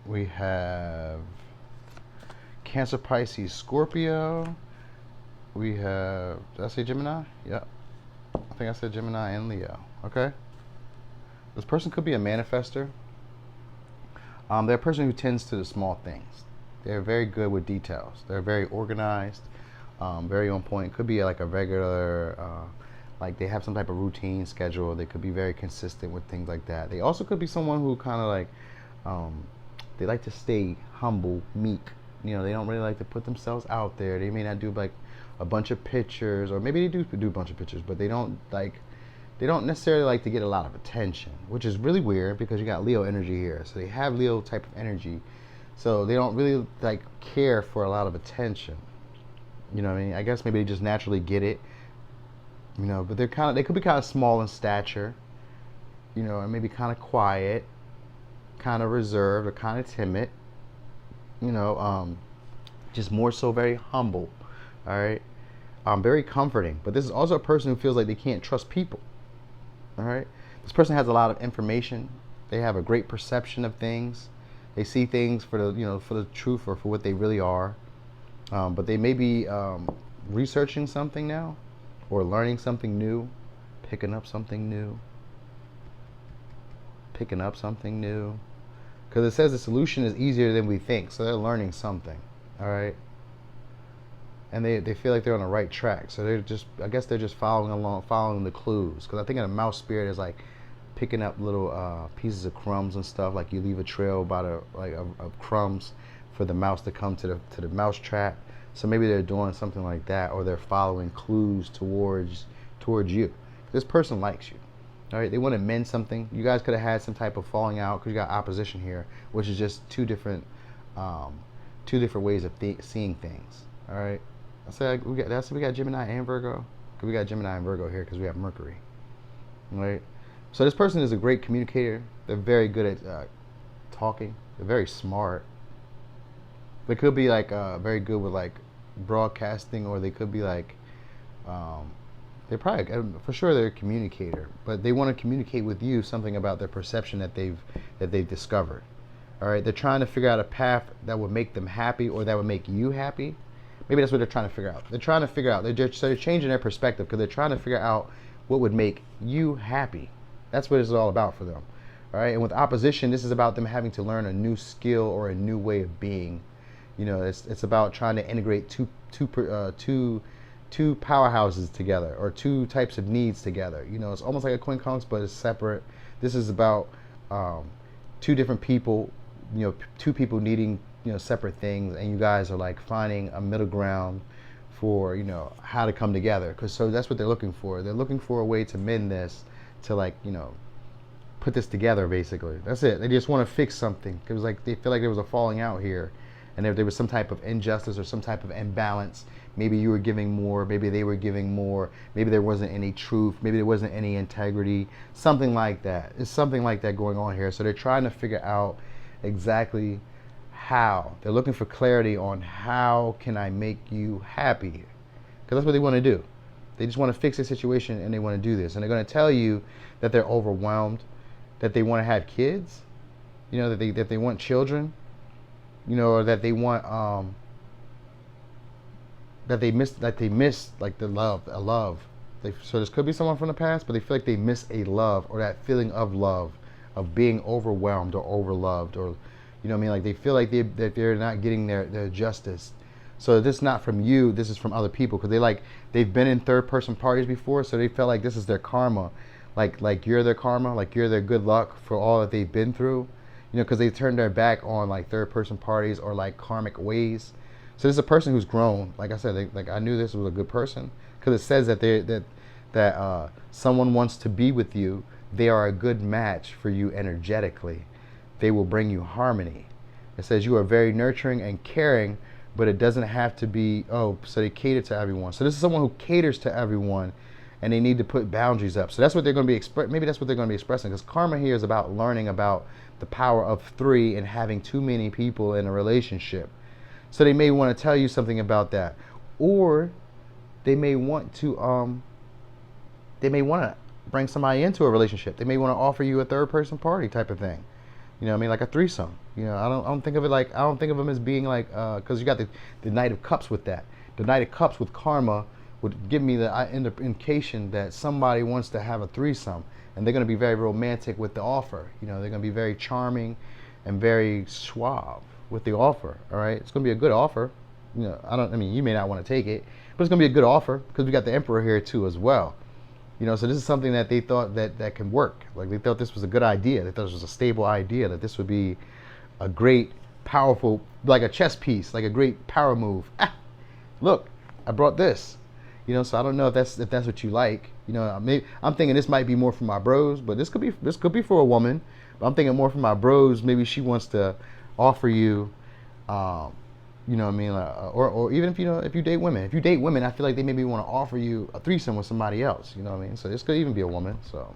we have Cancer, Pisces, Scorpio, we have, did I say Gemini? Yep. I think I said Gemini and Leo. Okay? This person could be a manifester. They're a person who tends to the small things. They're very good with details. They're very organized, very on point. Could be like a regular, like they have some type of routine schedule. They could be very consistent with things like that. They also could be someone who kind of like, they like to stay humble, meek. You know, they don't really like to put themselves out there. They may not do like a bunch of pictures, or maybe they do a bunch of pictures, but they don't necessarily like to get a lot of attention, which is really weird because you got Leo energy here. So they have Leo type of energy. So they don't really like care for a lot of attention. You know what I mean? I guess maybe they just naturally get it. You know, but they could be kind of small in stature, you know, and maybe kind of quiet, kind of reserved, or kind of timid. You know, just more so very humble. All right. Very comforting. But this is also a person who feels like they can't trust people. All right. This person has a lot of information. They have a great perception of things. They see things for the truth or for what they really are. But they may be researching something now, or learning something new, picking up something new. Because it says the solution is easier than we think. So they're learning something. All right. And they feel like they're on the right track. So I guess they're just following the clues. Because I think in a mouse spirit is like picking up little pieces of crumbs and stuff. Like you leave a trail of crumbs for the mouse to come to the mouse trap. So maybe they're doing something like that, or they're following clues towards you. This person likes you. All right, they want to mend something. You guys could have had some type of falling out because you got opposition here, which is just two different ways of seeing things. All right. We got Gemini and Virgo. We got Gemini and Virgo here because we have Mercury. Right? So this person is a great communicator. They're very good at talking. They're very smart. They could be like very good with like broadcasting, or they could be like they're probably, for sure they're a communicator, but they want to communicate with you something about their perception that they've discovered. All right, they're trying to figure out a path that would make them happy, or that would make you happy. Maybe that's what they're trying to figure out. They're changing their perspective because they're trying to figure out what would make you happy. That's what it's all about for them. All right. And with opposition, this is about them having to learn a new skill or a new way of being. It's about trying to integrate two powerhouses together, or two types of needs together. It's almost like a quincunx, but it's separate. This is about two different people, two people needing separate things, and you guys are like finding a middle ground for how to come together. Because so that's what they're looking for. They're looking for a way to mend this, to like put this together. Basically, that's it. They just want to fix something. It was like they feel like there was a falling out here, and if there was some type of injustice or some type of imbalance, maybe you were giving more, maybe they were giving more, maybe there wasn't any truth, maybe there wasn't any integrity, something like that. It's something like that going on here. So they're trying to figure out exactly how. They're looking for clarity on how can I make you happy, because that's what they want to do. They just want to fix the situation, and they want to do this, and they're going to tell you that they're overwhelmed, that they want to have kids, that they want children, or that they want that they miss like a love. So this could be someone from the past, but they feel like they miss a love, or that feeling of love, of being overwhelmed or overloved, or like they feel like that they're not getting their justice. So this is not from you, this is from other people, because they've been in third person parties before, so they felt like this is their karma, like you're their karma, like you're their good luck for all that they've been through, because they turned their back on like third person parties or like karmic ways. So this is a person who's grown. Like I said, I knew this was a good person, because it says that someone wants to be with you. They are a good match for you energetically. They will bring you harmony. It says you are very nurturing and caring, but it doesn't have to be, so they cater to everyone. So this is someone who caters to everyone, and they need to put boundaries up. So that's what they're going to be maybe that's what they're going to be expressing, because karma here is about learning about the power of three and having too many people in a relationship. So they may want to tell you something about that, or they may want to bring somebody into a relationship. They may want to offer you a third person party type of thing. Like a threesome. I don't think of them as being like, because you got the Knight of Cups with that. The Knight of Cups with karma would give me the indication that somebody wants to have a threesome, and they're going to be very romantic with the offer. They're going to be very charming and very suave with the offer. All right, it's going to be a good offer. You may not want to take it, but it's going to be a good offer, because we got the Emperor here too as well. So this is something that they thought that can work. Like they thought this was a good idea. They thought this was a stable idea, that this would be a great, powerful, like a chess piece, like a great power move. Look, I brought this. So I don't know if that's what you like. I'm thinking this might be more for my bros, but this could be for a woman. But I'm thinking more for my bros. Maybe she wants to offer you, or even if you date women. If you date women, I feel like they maybe want to offer you a threesome with somebody else. So this could even be a woman. So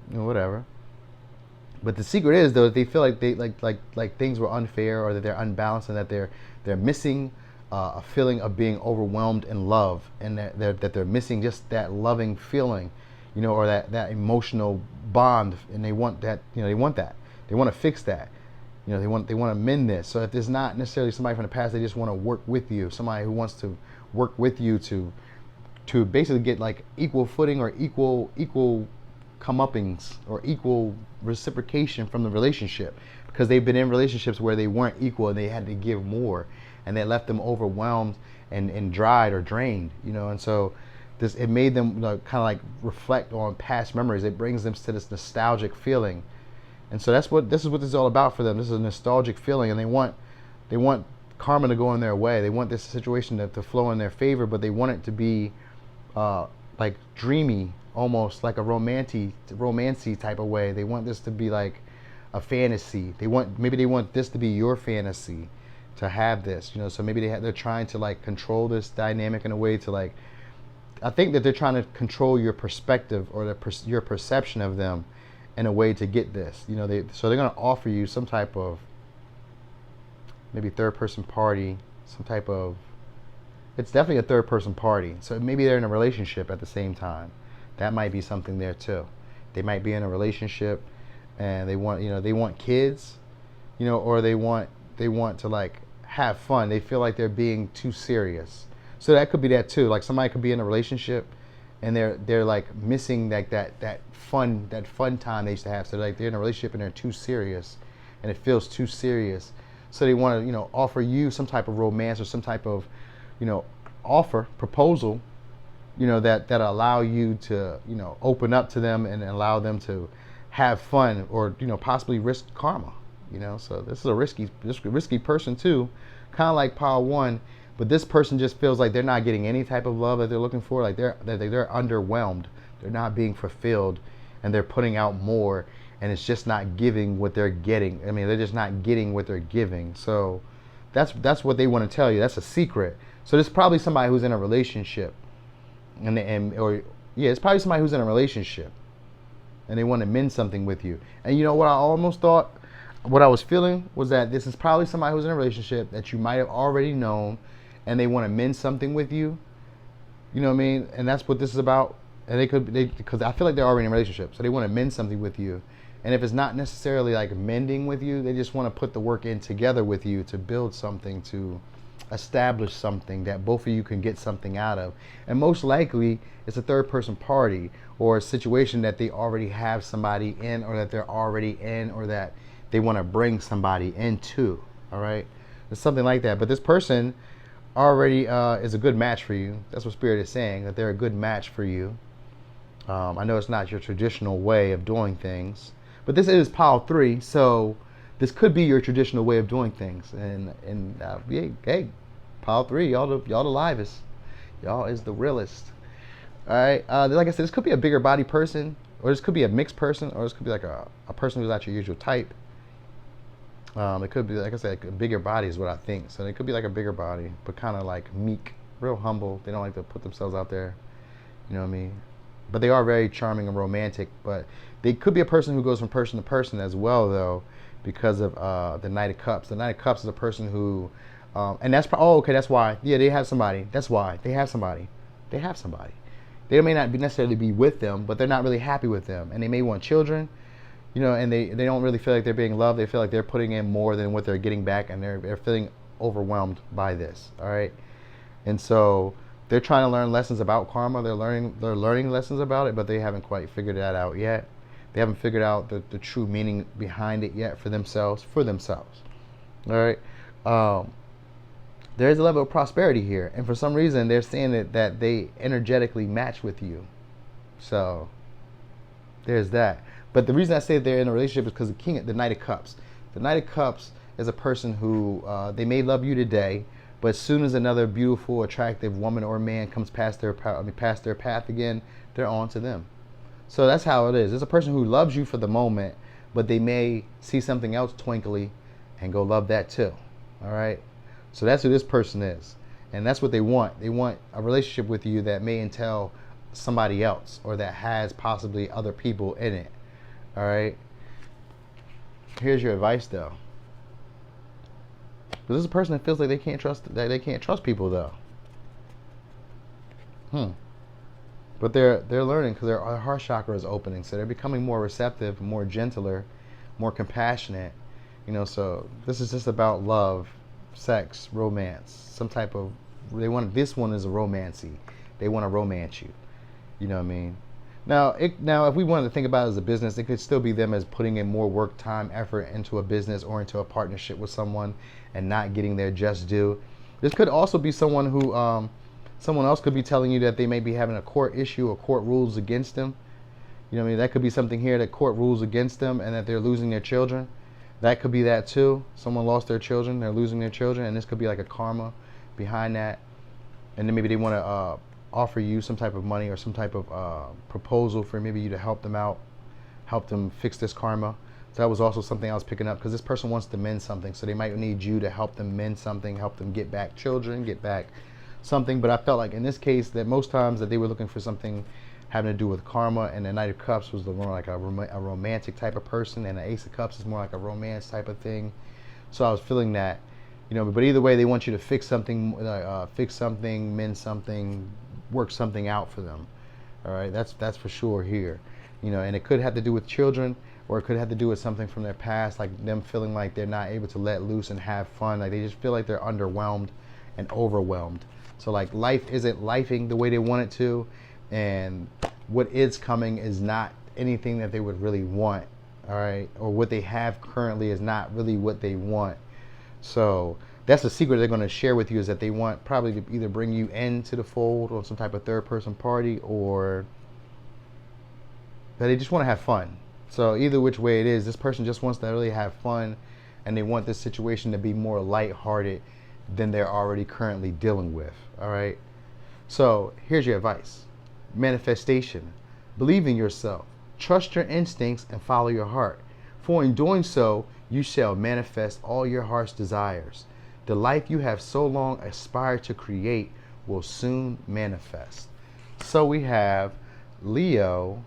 whatever. But the secret is, though, that they feel like they like things were unfair, or that they're unbalanced, and that they're missing a feeling of being overwhelmed in love, and that they're missing just that loving feeling, or that emotional bond, and they want that. They want to fix that. They want to mend this. So if there's not necessarily somebody from the past, they just want to work with you. Somebody who wants to work with you to basically get like equal footing, or equal comeuppings, or equal reciprocation from the relationship, because they've been in relationships where they weren't equal and they had to give more, and that left them overwhelmed and dried or drained. And so it made them kind of like reflect on past memories. It brings them to this nostalgic feeling. And so this is what this is all about for them. This is a nostalgic feeling, and they want karma to go in their way. They want this situation to flow in their favor, but they want it to be like dreamy, almost like a romancy type of way. They want this to be like a fantasy. Maybe they want this to be your fantasy, to have this. So maybe they're trying to like control this dynamic in a way to like. I think that they're trying to control your perspective, or your perception of them, in a way to get this. So they're going to offer you some type of maybe third person party, some type of. It's definitely a third person party. So maybe they're in a relationship at the same time. That might be something there too. They might be in a relationship, and they want kids, or they want to like have fun. They feel like they're being too serious. So that could be that too. Like somebody could be in a relationship, and they're like missing like that fun time they used to have. So like they're in a relationship and they're too serious, and it feels too serious. So they want to offer you some type of romance or some type of offer proposal, that allow you to open up to them and allow them to have fun or possibly risk karma. So this is a risky person too, kind of like pile one. But this person just feels like they're not getting any type of love that they're looking for. Like they're underwhelmed. They're not being fulfilled, and they're putting out more, and it's just not giving what they're getting. I mean, they're just not getting what they're giving. So that's what they want to tell you. That's a secret. So there's probably somebody who's in a relationship, it's probably somebody who's in a relationship, and they want to mend something with you. And you know what I almost thought, what I was feeling was that this is probably somebody who's in a relationship that you might have already known, and they want to mend something with you. You know what I mean? And that's what this is about. And because I feel like they're already in a relationship, so they want to mend something with you. And if it's not necessarily like mending with you, they just want to put the work in together with you to build something, to establish something that both of you can get something out of. And most likely it's a third person party or a situation that they already have somebody in, or that they're already in, or that they want to bring somebody into. All right, it's something like that. But this person already is a good match for you. That's what Spirit is saying, that they're a good match for you. I know it's not your traditional way of doing things, but this is pile 3, so this could be your traditional way of doing things. And hey, pile 3, y'all the livest. Y'all is the realest. All right. Like I said, this could be a bigger body person, or this could be a mixed person, or this could be like a person who's not your usual type. It could be, like I said, a bigger body is what I think. So it could be like a bigger body, but kind of like meek, real humble. They don't like to put themselves out there. You know what I mean? But they are very charming and romantic. But they could be a person who goes from person to person as well, though, because of the Knight of Cups. The Knight of Cups is a person who, and that's okay. That's why. Yeah, they have somebody. That's why they have somebody. They have somebody. They may not necessarily be with them, but they're not really happy with them, and they may want children. And they don't really feel like they're being loved. They feel like they're putting in more than what they're getting back, and they're feeling overwhelmed by this. All right, and so they're trying to learn lessons about karma. They're learning lessons about it, but they haven't quite figured that out yet. They haven't figured out the true meaning behind it yet for themselves. All right, there is a level of prosperity here, and for some reason they're saying that they energetically match with you. So there's that. But the reason I say they're in a relationship is because the Knight of Cups. The Knight of Cups is a person who they may love you today, but as soon as another beautiful, attractive woman or man comes past their path again, they're on to them. So that's how it is. It's a person who loves you for the moment, but they may see something else twinkly and go love that too. All right. So that's who this person is, and that's what they want. They want a relationship with you that may entail somebody else, or that has possibly other people in it. All right. Here's your advice, though. This is a person that feels like they can't trust people, though. But they're learning, because their heart chakra is opening, so they're becoming more receptive, more gentler, more compassionate. So this is just about love, sex, romance, some type of. This one is a romancy. They want to romance you. You know what I mean? Now, if we wanted to think about it as a business, it could still be them as putting in more work, time, effort into a business or into a partnership with someone and not getting their just due. This could also be someone who, someone else could be telling you that they may be having a court issue or court rules against them. You know what I mean? That could be something here, that court rules against them and that they're losing their children. That could be that too. Someone lost their children, they're losing their children, and this could be like a karma behind that. And then maybe they want to offer you some type of money or some type of proposal for maybe you to help them out, help them fix this karma. So that was also something I was picking up, because this person wants to mend something, so they might need you to help them mend something, help them get back children, get back something. But I felt like in this case that most times that they were looking for something having to do with karma, and the Knight of Cups was more like a romantic type of person, and the Ace of Cups is more like a romance type of thing. So I was feeling that, but either way, they want you to fix something, mend something, work something out for them. All right, that's for sure here. And it could have to do with children, or it could have to do with something from their past, like them feeling like they're not able to let loose and have fun. Like they just feel like they're underwhelmed and overwhelmed. So like life isn't lifing the way they want it to. and what is coming is not anything that they would really want. All right, or what they have currently is not really what they want. So that's the secret they're going to share with you, is that they want probably to either bring you into the fold on some type of third person party, or that they just want to have fun. So either which way it is, this person just wants to really have fun, and they want this situation to be more lighthearted than they're already currently dealing with. All right. So here's your advice. Manifestation. Believe in yourself. Trust your instincts and follow your heart. For in doing so, you shall manifest all your heart's desires. The life you have so long aspired to create will soon manifest. So we have Leo,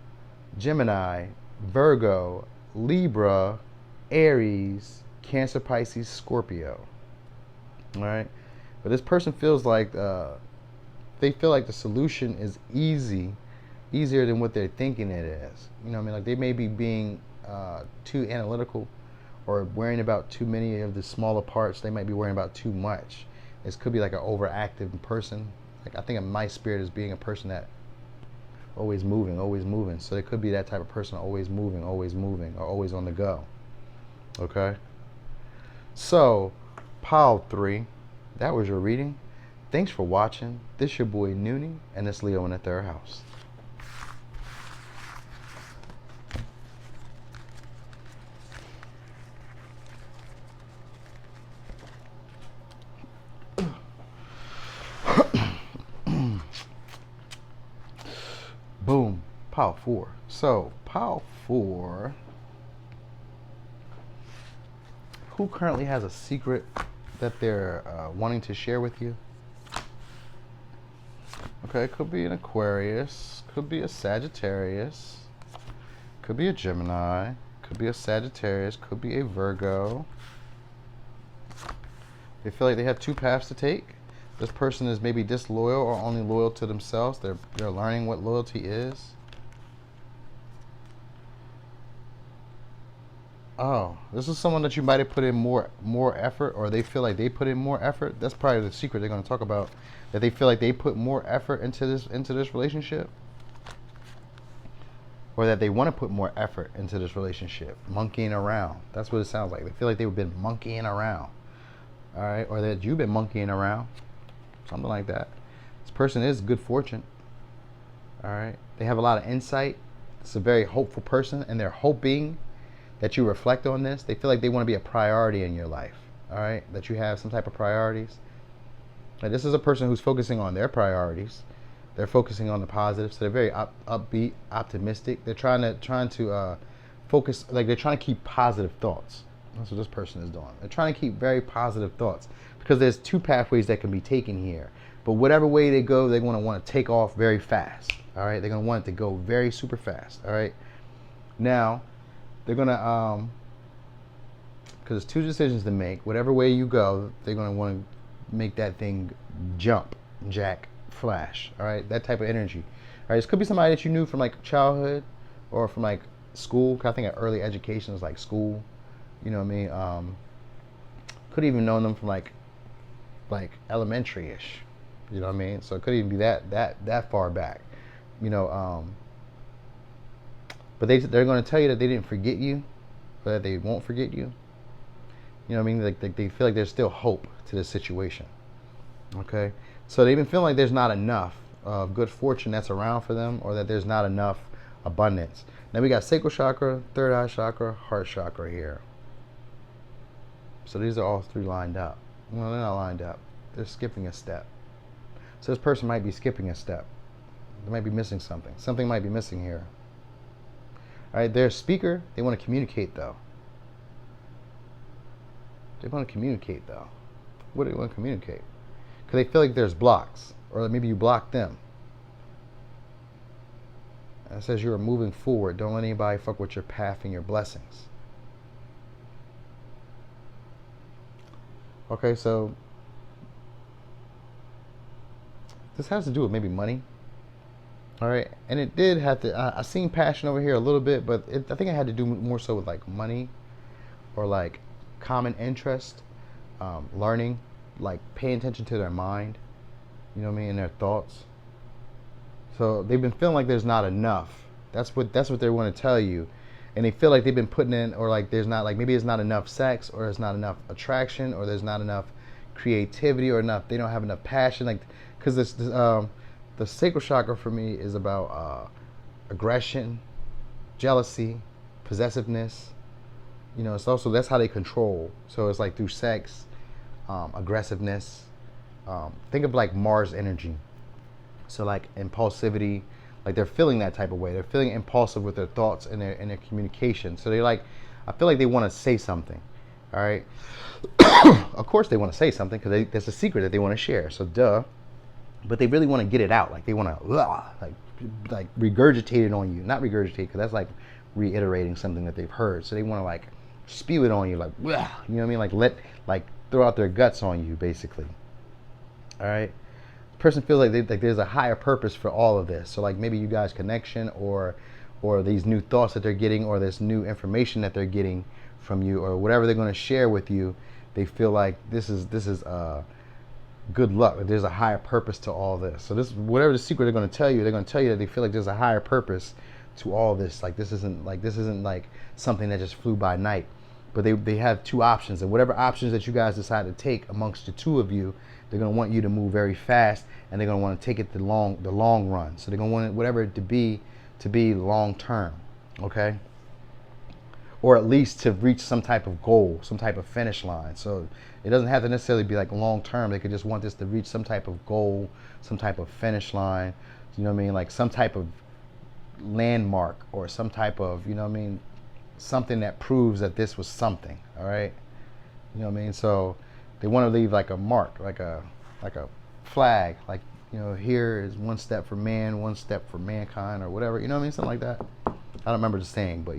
Gemini, Virgo, Libra, Aries, Cancer, Pisces, Scorpio. All right. But this person feels like they feel like the solution is easier than what they're thinking it is. You know what I mean? Like they may be being too analytical, or worrying about too many of the smaller parts. They might be worrying about too much. This could be like an overactive person. Like I think of my spirit as being a person that always moving, always moving. So it could be that type of person, always moving, or always on the go. Okay? So, pile 3, that was your reading. Thanks for watching. This your boy Noonie, and it's Leo in the 3rd house. Boom. Pile 4. So, pile 4. Who currently has a secret that they're wanting to share with you? Okay, it could be an Aquarius, could be a Sagittarius, could be a Gemini, could be a Sagittarius, could be a Virgo. They feel like they have 2 paths to take. This person is maybe disloyal or only loyal to themselves. They're learning what loyalty is. Oh, this is someone that you might have put in more effort, or they feel like they put in more effort. That's probably the secret they're going to talk about. That they feel like they put more effort into this relationship, or that they want to put more effort into this relationship. Monkeying around. That's what it sounds like. They feel like they've been monkeying around. All right, or that you've been monkeying around. Something like that. This person is good fortune. All right, they have a lot of insight. It's a very hopeful person, and they're hoping that you reflect on this. They feel like they want to be a priority in your life. All right, that you have some type of priorities. Now, this is a person who's focusing on their priorities. They're focusing on the positive, so they're very upbeat, optimistic. They're trying to focus, like they're trying to keep positive thoughts. That's what this person is doing. They're trying to keep very positive thoughts, because there's 2 pathways that can be taken here. But whatever way they go, they're going to want to take off very fast. All right, they're going to want it to go very super fast. All right, now they're going to because there's 2 decisions to make. Whatever way you go, they're going to want to make that thing jump, jack, flash. All right, that type of energy. All right, this could be somebody that you knew from like childhood or from like school. I think early education is like school. You know what I mean? Could even known them from like elementary-ish. You know what I mean? So it could even be that far back. You know, but they're going to tell you that they didn't forget you, or that they won't forget you. You know what I mean? Like they feel like there's still hope to this situation. Okay, so they've been feeling like there's not enough of good fortune that's around for them, or that there's not enough abundance. Now we got sacral chakra, 3rd eye chakra, heart chakra here. So these are all 3 lined up. Well, they're not lined up. They're skipping a step. So this person might be skipping a step. They might be missing something. Something might be missing here. All right, they're a speaker. They want to communicate, though. They want to communicate, though. What do they want to communicate? Because they feel like there's blocks, or maybe you blocked them. And it says you are moving forward. Don't let anybody fuck with your path and your blessings. Okay, so this has to do with maybe money. All right, and it did have to. I seen passion over here a little bit, but I think it had to do more so with like money, or like common interest, learning, like paying attention to their mind. You know what I mean, and their thoughts. So they've been feeling like there's not enough. That's what they want to tell you, and they feel like they've been putting in, or like there's not, like maybe there's not enough sex, or there's not enough attraction, or there's not enough creativity, or enough, they don't have enough passion, like, because the sacral chakra for me is about aggression, jealousy, possessiveness. It's also, that's how they control. So it's like through sex, aggressiveness. Think of like Mars energy. So like impulsivity, like they're feeling that type of way. They're feeling impulsive with their thoughts and their communication. So they like, I feel like they want to say something. All right. Of course they want to say something because that's a secret that they want to share. So duh. But they really want to get it out. Like they want to like regurgitate it on you. Not regurgitate, because that's like reiterating something that they've heard. So they want to like spew it on you, like, you know what I mean? Like throw out their guts on you, basically. All right. The person feels like there's a higher purpose for all of this. So like maybe you guys' connection, or these new thoughts that they're getting, or this new information that they're getting from you, or whatever they're going to share with you. They feel like this is good luck. There's a higher purpose to all this. So this, whatever the secret they're going to tell you, that they feel like there's a higher purpose to all this. Like this isn't like something that just flew by night. But they have two options, and whatever options that you guys decide to take amongst the two of you, they're going to want you to move very fast, and they're going to want to take it the long run. So they're going to want whatever it to be long term, okay? Or at least to reach some type of goal, some type of finish line. So it doesn't have to necessarily be like long term. They could just want this to reach some type of goal, some type of finish line. You know what I mean? Like some type of landmark, or some type of, you know what I mean, something that proves that this was something. All right. You know what I mean? So they want to leave like a mark, like a flag, like, here is one step for man, one step for mankind, or whatever. You know what I mean? Something like that. I don't remember the saying, but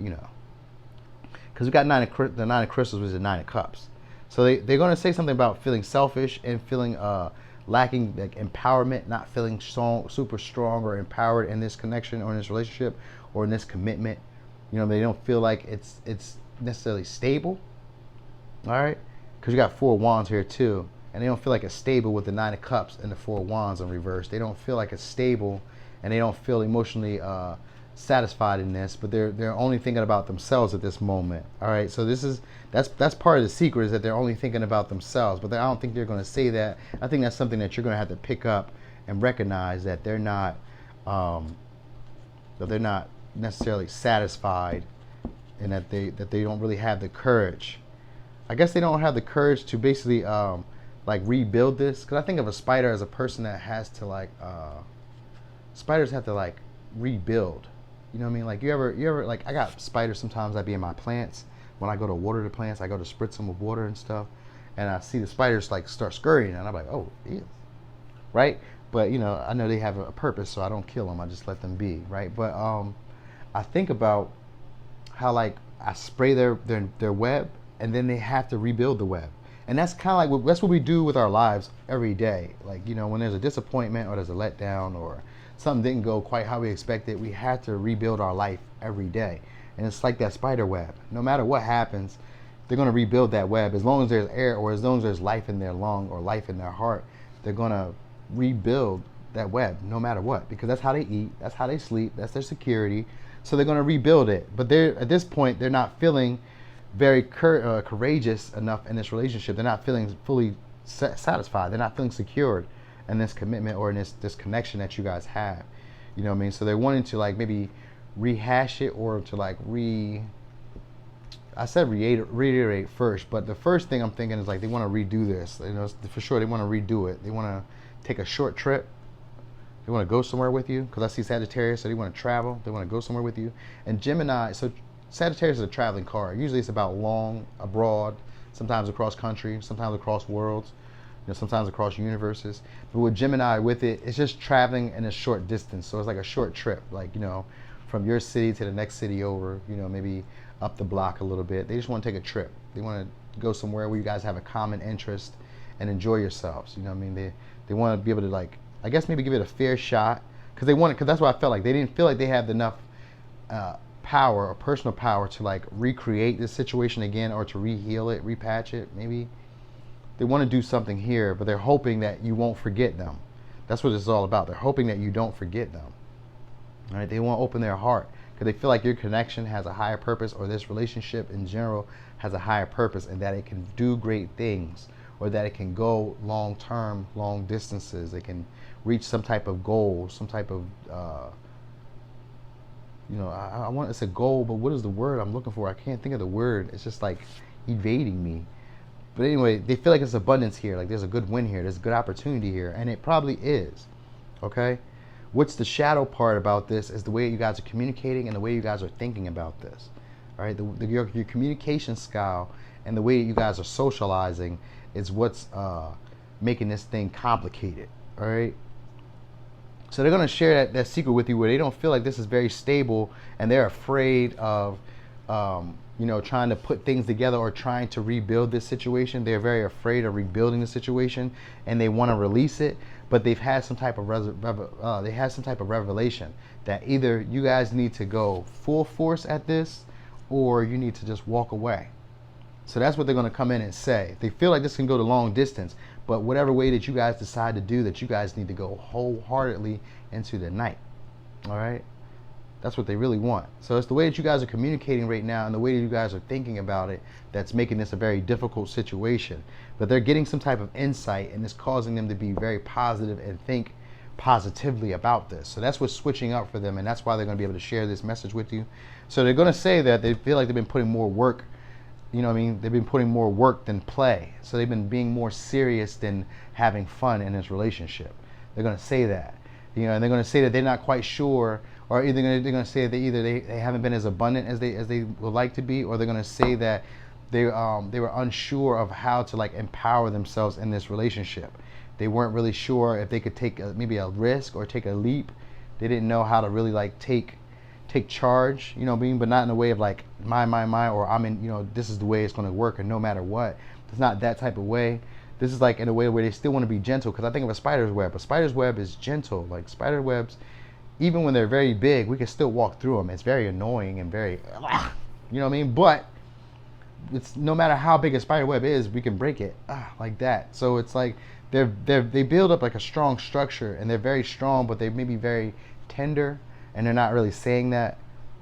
because we got the 9 of crystals, which is the 9 of cups. So they're going to say something about feeling selfish and feeling lacking like empowerment, not feeling super strong or empowered in this connection, or in this relationship, or in this commitment. They don't feel like it's necessarily stable. All right, because you got 4 wands here too, and they don't feel like it's stable with the 9 of cups and the 4 wands in reverse. They don't feel like it's stable, and they don't feel emotionally satisfied in this, but they're only thinking about themselves at this moment. All right, so that's part of the secret, is that they're only thinking about themselves. But I don't think they're going to say that. I think that's something that you're going to have to pick up and recognize, that they're not necessarily satisfied, and that they don't really have the courage. I guess they don't have the courage to basically like rebuild this, because I think of a spider as a person that has to like spiders have to like rebuild. You know what I mean? Like you ever like, I got spiders sometimes. I be in my plants. When I go to water the plants, I go to spritz them with water and stuff, and I see the spiders like start scurrying, and I'm like, oh, ew. Right? But I know they have a purpose, so I don't kill them. I just let them be, right? But I think about how like I spray their web, and then they have to rebuild the web. And that's kind of like that's what we do with our lives every day. Like, when there's a disappointment, or there's a letdown, or something didn't go quite how we expected, we have to rebuild our life every day. And it's like that spider web. No matter what happens, they're going to rebuild that web. As long as there's air, or as long as there's life in their lung, or life in their heart, they're going to rebuild that web no matter what, because that's how they eat, that's how they sleep, that's their security. So they're going to rebuild it. But they're at this point, they're not feeling very courageous enough in this relationship. They're not feeling fully satisfied. They're not feeling secured in this commitment, or in this connection that you guys have. You know what I mean? So they're wanting to like maybe rehash it, or to like I said reiterate first, but the first thing I'm thinking is like they want to redo this. For sure they want to redo it. They want to take a short trip. They want to go somewhere with you, because I see Sagittarius, so they want to travel. They want to go somewhere with you. And Gemini, so Sagittarius is a traveling card. Usually it's about long, abroad, sometimes across country, sometimes across worlds, sometimes across universes. But with Gemini, with it, it's just traveling in a short distance. So it's like a short trip, like, from your city to the next city over, maybe up the block a little bit. They just want to take a trip. They want to go somewhere where you guys have a common interest and enjoy yourselves. You know what I mean? They want to be able to, like, I guess maybe give it a fair shot, because that's what I felt like. They didn't feel like they had enough power, or personal power, to like recreate this situation again, or to re-heal it, repatch it. Maybe they want to do something here, but they're hoping that you won't forget them. That's what it's all about. They're hoping that you don't forget them. All right, they want to open their heart because they feel like your connection has a higher purpose, or this relationship in general has a higher purpose, and that it can do great things, or that it can go long term, long distances. It can reach some type of goal, some type of I want, it's a goal, but what is the word I'm looking for? I can't think of the word. It's just like evading me. But anyway, they feel like there's abundance here, like there's a good win here, there's a good opportunity here, and it probably is. Okay? What's the shadow part about this is the way you guys are communicating and the way you guys are thinking about this. All right? Your communication style and the way you guys are socializing is what's making this thing complicated. All right? So they're going to share that secret with you where they don't feel like this is very stable, and they're afraid of trying to put things together or trying to rebuild this situation. They're very afraid of rebuilding the situation, and they want to release it, but they've had some type of revelation that either you guys need to go full force at this, or you need to just walk away. So that's what they're going to come in and say. They feel like this can go to long distance, but whatever way that you guys decide to do that, you guys need to go wholeheartedly into the night. All right? That's what they really want. So it's the way that you guys are communicating right now and the way that you guys are thinking about it that's making this a very difficult situation. But they're getting some type of insight, and it's causing them to be very positive and think positively about this. So that's what's switching up for them, and that's why they're going to be able to share this message with you. So they're going to say that they feel like they've been putting more work, they've been putting more work than play. So they've been being more serious than having fun in this relationship. They're going to say that. And they're going to say that they're not quite sure, or either they're going to say that they haven't been as abundant as they would like to be, or they're going to say that they were unsure of how to empower themselves in this relationship. They weren't really sure if they could take maybe a risk or take a leap. They didn't know how to really take charge, but not in a way of my, or I'm in, this is the way it's going to work, and no matter what. It's not that type of way. This is in a way where they still want to be gentle, because I think of a spider's web. A spider's web is gentle. Like spider webs, even when they're very big, we can still walk through them. It's very annoying and very, But it's no matter how big a spider web is, we can break it like that. So it's like they build up a strong structure, and they're very strong, but they may be very tender, and they're not really saying that.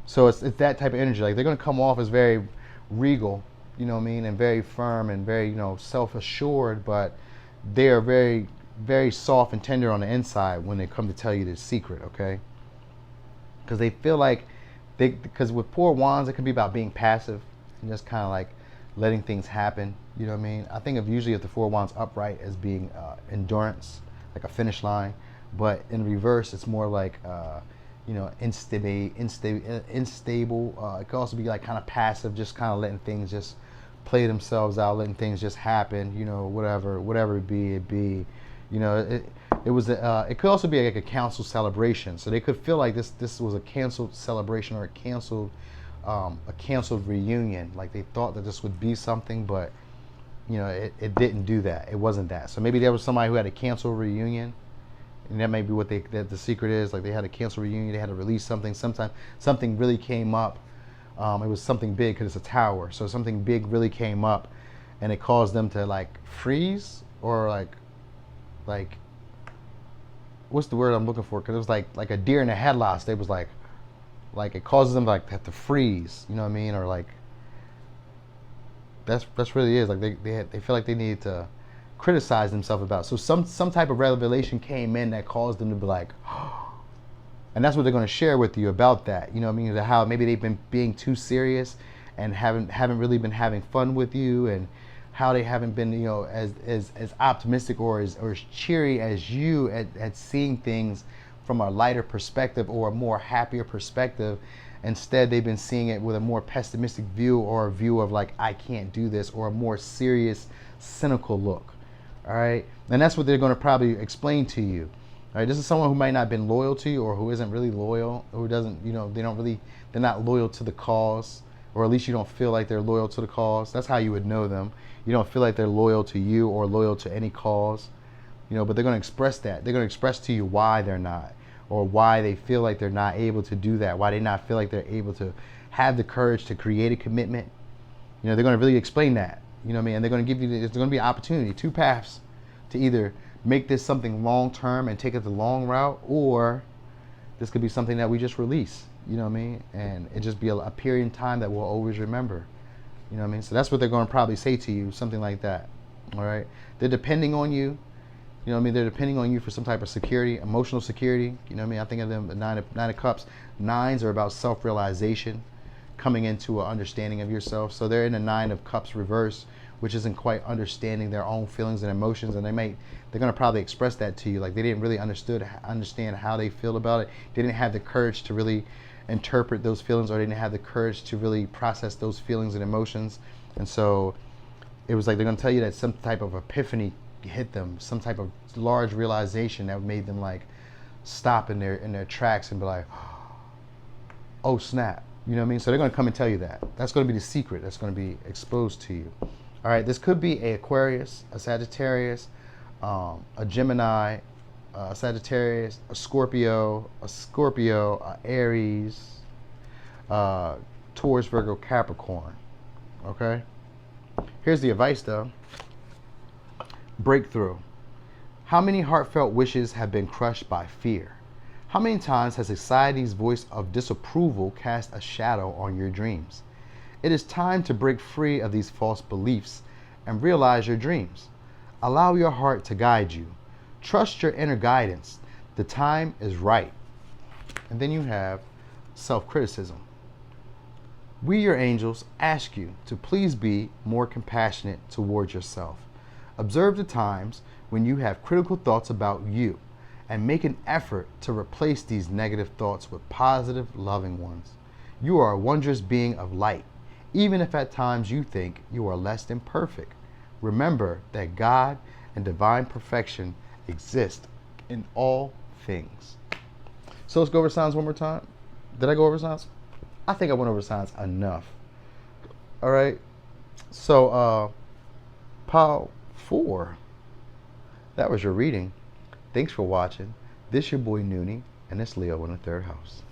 So it's that type of energy. Like they're going to come off as very regal, and very firm and very, self-assured, but they are very, very soft and tender on the inside when they come to tell you the secret, okay? Because they feel like because with poor wands, it can be about being passive and just kind of letting things happen, I think of usually the four wands upright as being endurance, like a finish line, but in reverse, it's more unstable. It could also be kind of passive, just kind of letting things just play themselves out, letting things just happen, whatever it be. It could also be like a canceled celebration. So they could feel like this was a canceled celebration, or a canceled reunion. Like they thought that this would be something, but it didn't do that. It wasn't that. So maybe there was somebody who had a canceled reunion, and that may be what the secret is. Like they had a canceled reunion, they had to release something. Sometimes something really came up. It was something big because it's a tower. So something big really came up, and it caused them to freeze, or like what's the word I'm looking for? Because it was like a deer in the headlights. They was like it causes them to have to freeze. You know what I mean? Or that's really is. Like they feel like they need to criticize themselves about. So some type of revelation came in that caused them to be like, and that's what they're going to share with you about that. How maybe they've been being too serious and haven't really been having fun with you, and how they haven't been as optimistic or as cheery as you at seeing things from a lighter perspective or a more happier perspective. Instead, they've been seeing it with a more pessimistic view, or a view of I can't do this, or a more serious, cynical look. All right, and that's what they're going to probably explain to you. All right, this is someone who might not have been loyal to you, or who isn't really loyal, or who doesn't, they're not loyal to the cause, or at least you don't feel like they're loyal to the cause. That's how you would know them. You don't feel like they're loyal to you or loyal to any cause, but they're going to express that. They're going to express to you why they're not, or why they feel like they're not able to do that, why they not feel like they're able to have the courage to create a commitment. They're going to really explain that, and they're going to give you, there's going to be an opportunity, two paths to either make this something long term and take it the long route, or This could be something that we just release, you know what I mean? And it just be a period in time that we'll always remember, you know what I mean? So that's what they're going to probably say to you, something like that, all right? They're depending on you, you know what I mean? They're depending on you for some type of security, emotional security, you know what I mean? I think of them, nine of cups. Nines are about self-realization, coming into an understanding of yourself. So they're in the nine of cups reverse, which isn't quite understanding their own feelings and emotions, and they're going to probably express that to you, like they didn't really understand how they feel about it. They didn't have the courage to really interpret those feelings, or they didn't have the courage to really process those feelings and emotions. And so it was like they're going to tell you that some type of epiphany hit them, some type of large realization that made them like stop in their tracks and be like, oh snap, you know what I mean? So they're going to come and tell you that. That's going to be the secret that's going to be exposed to you. All right, this could be a Aquarius, a Sagittarius, a Gemini, a Sagittarius, a Scorpio, a Aries, Taurus, Virgo, Capricorn. Okay? Here's the advice though. Breakthrough. How many heartfelt wishes have been crushed by fear? How many times has society's voice of disapproval cast a shadow on your dreams? It is time to break free of these false beliefs and realize your dreams. Allow your heart to guide you. Trust your inner guidance. The time is right. And then you have self-criticism. We, your angels, ask you to please be more compassionate towards yourself. Observe the times when you have critical thoughts about you and make an effort to replace these negative thoughts with positive, loving ones. You are a wondrous being of light, even if at times you think you are less than perfect. Remember that God and divine perfection exist in all things. So let's go over signs one more time. Did I go over signs? I think I went over signs enough. All right. So, pile 4. That was your reading. Thanks for watching. This your boy Noonie, and it's Leo in the 3rd house.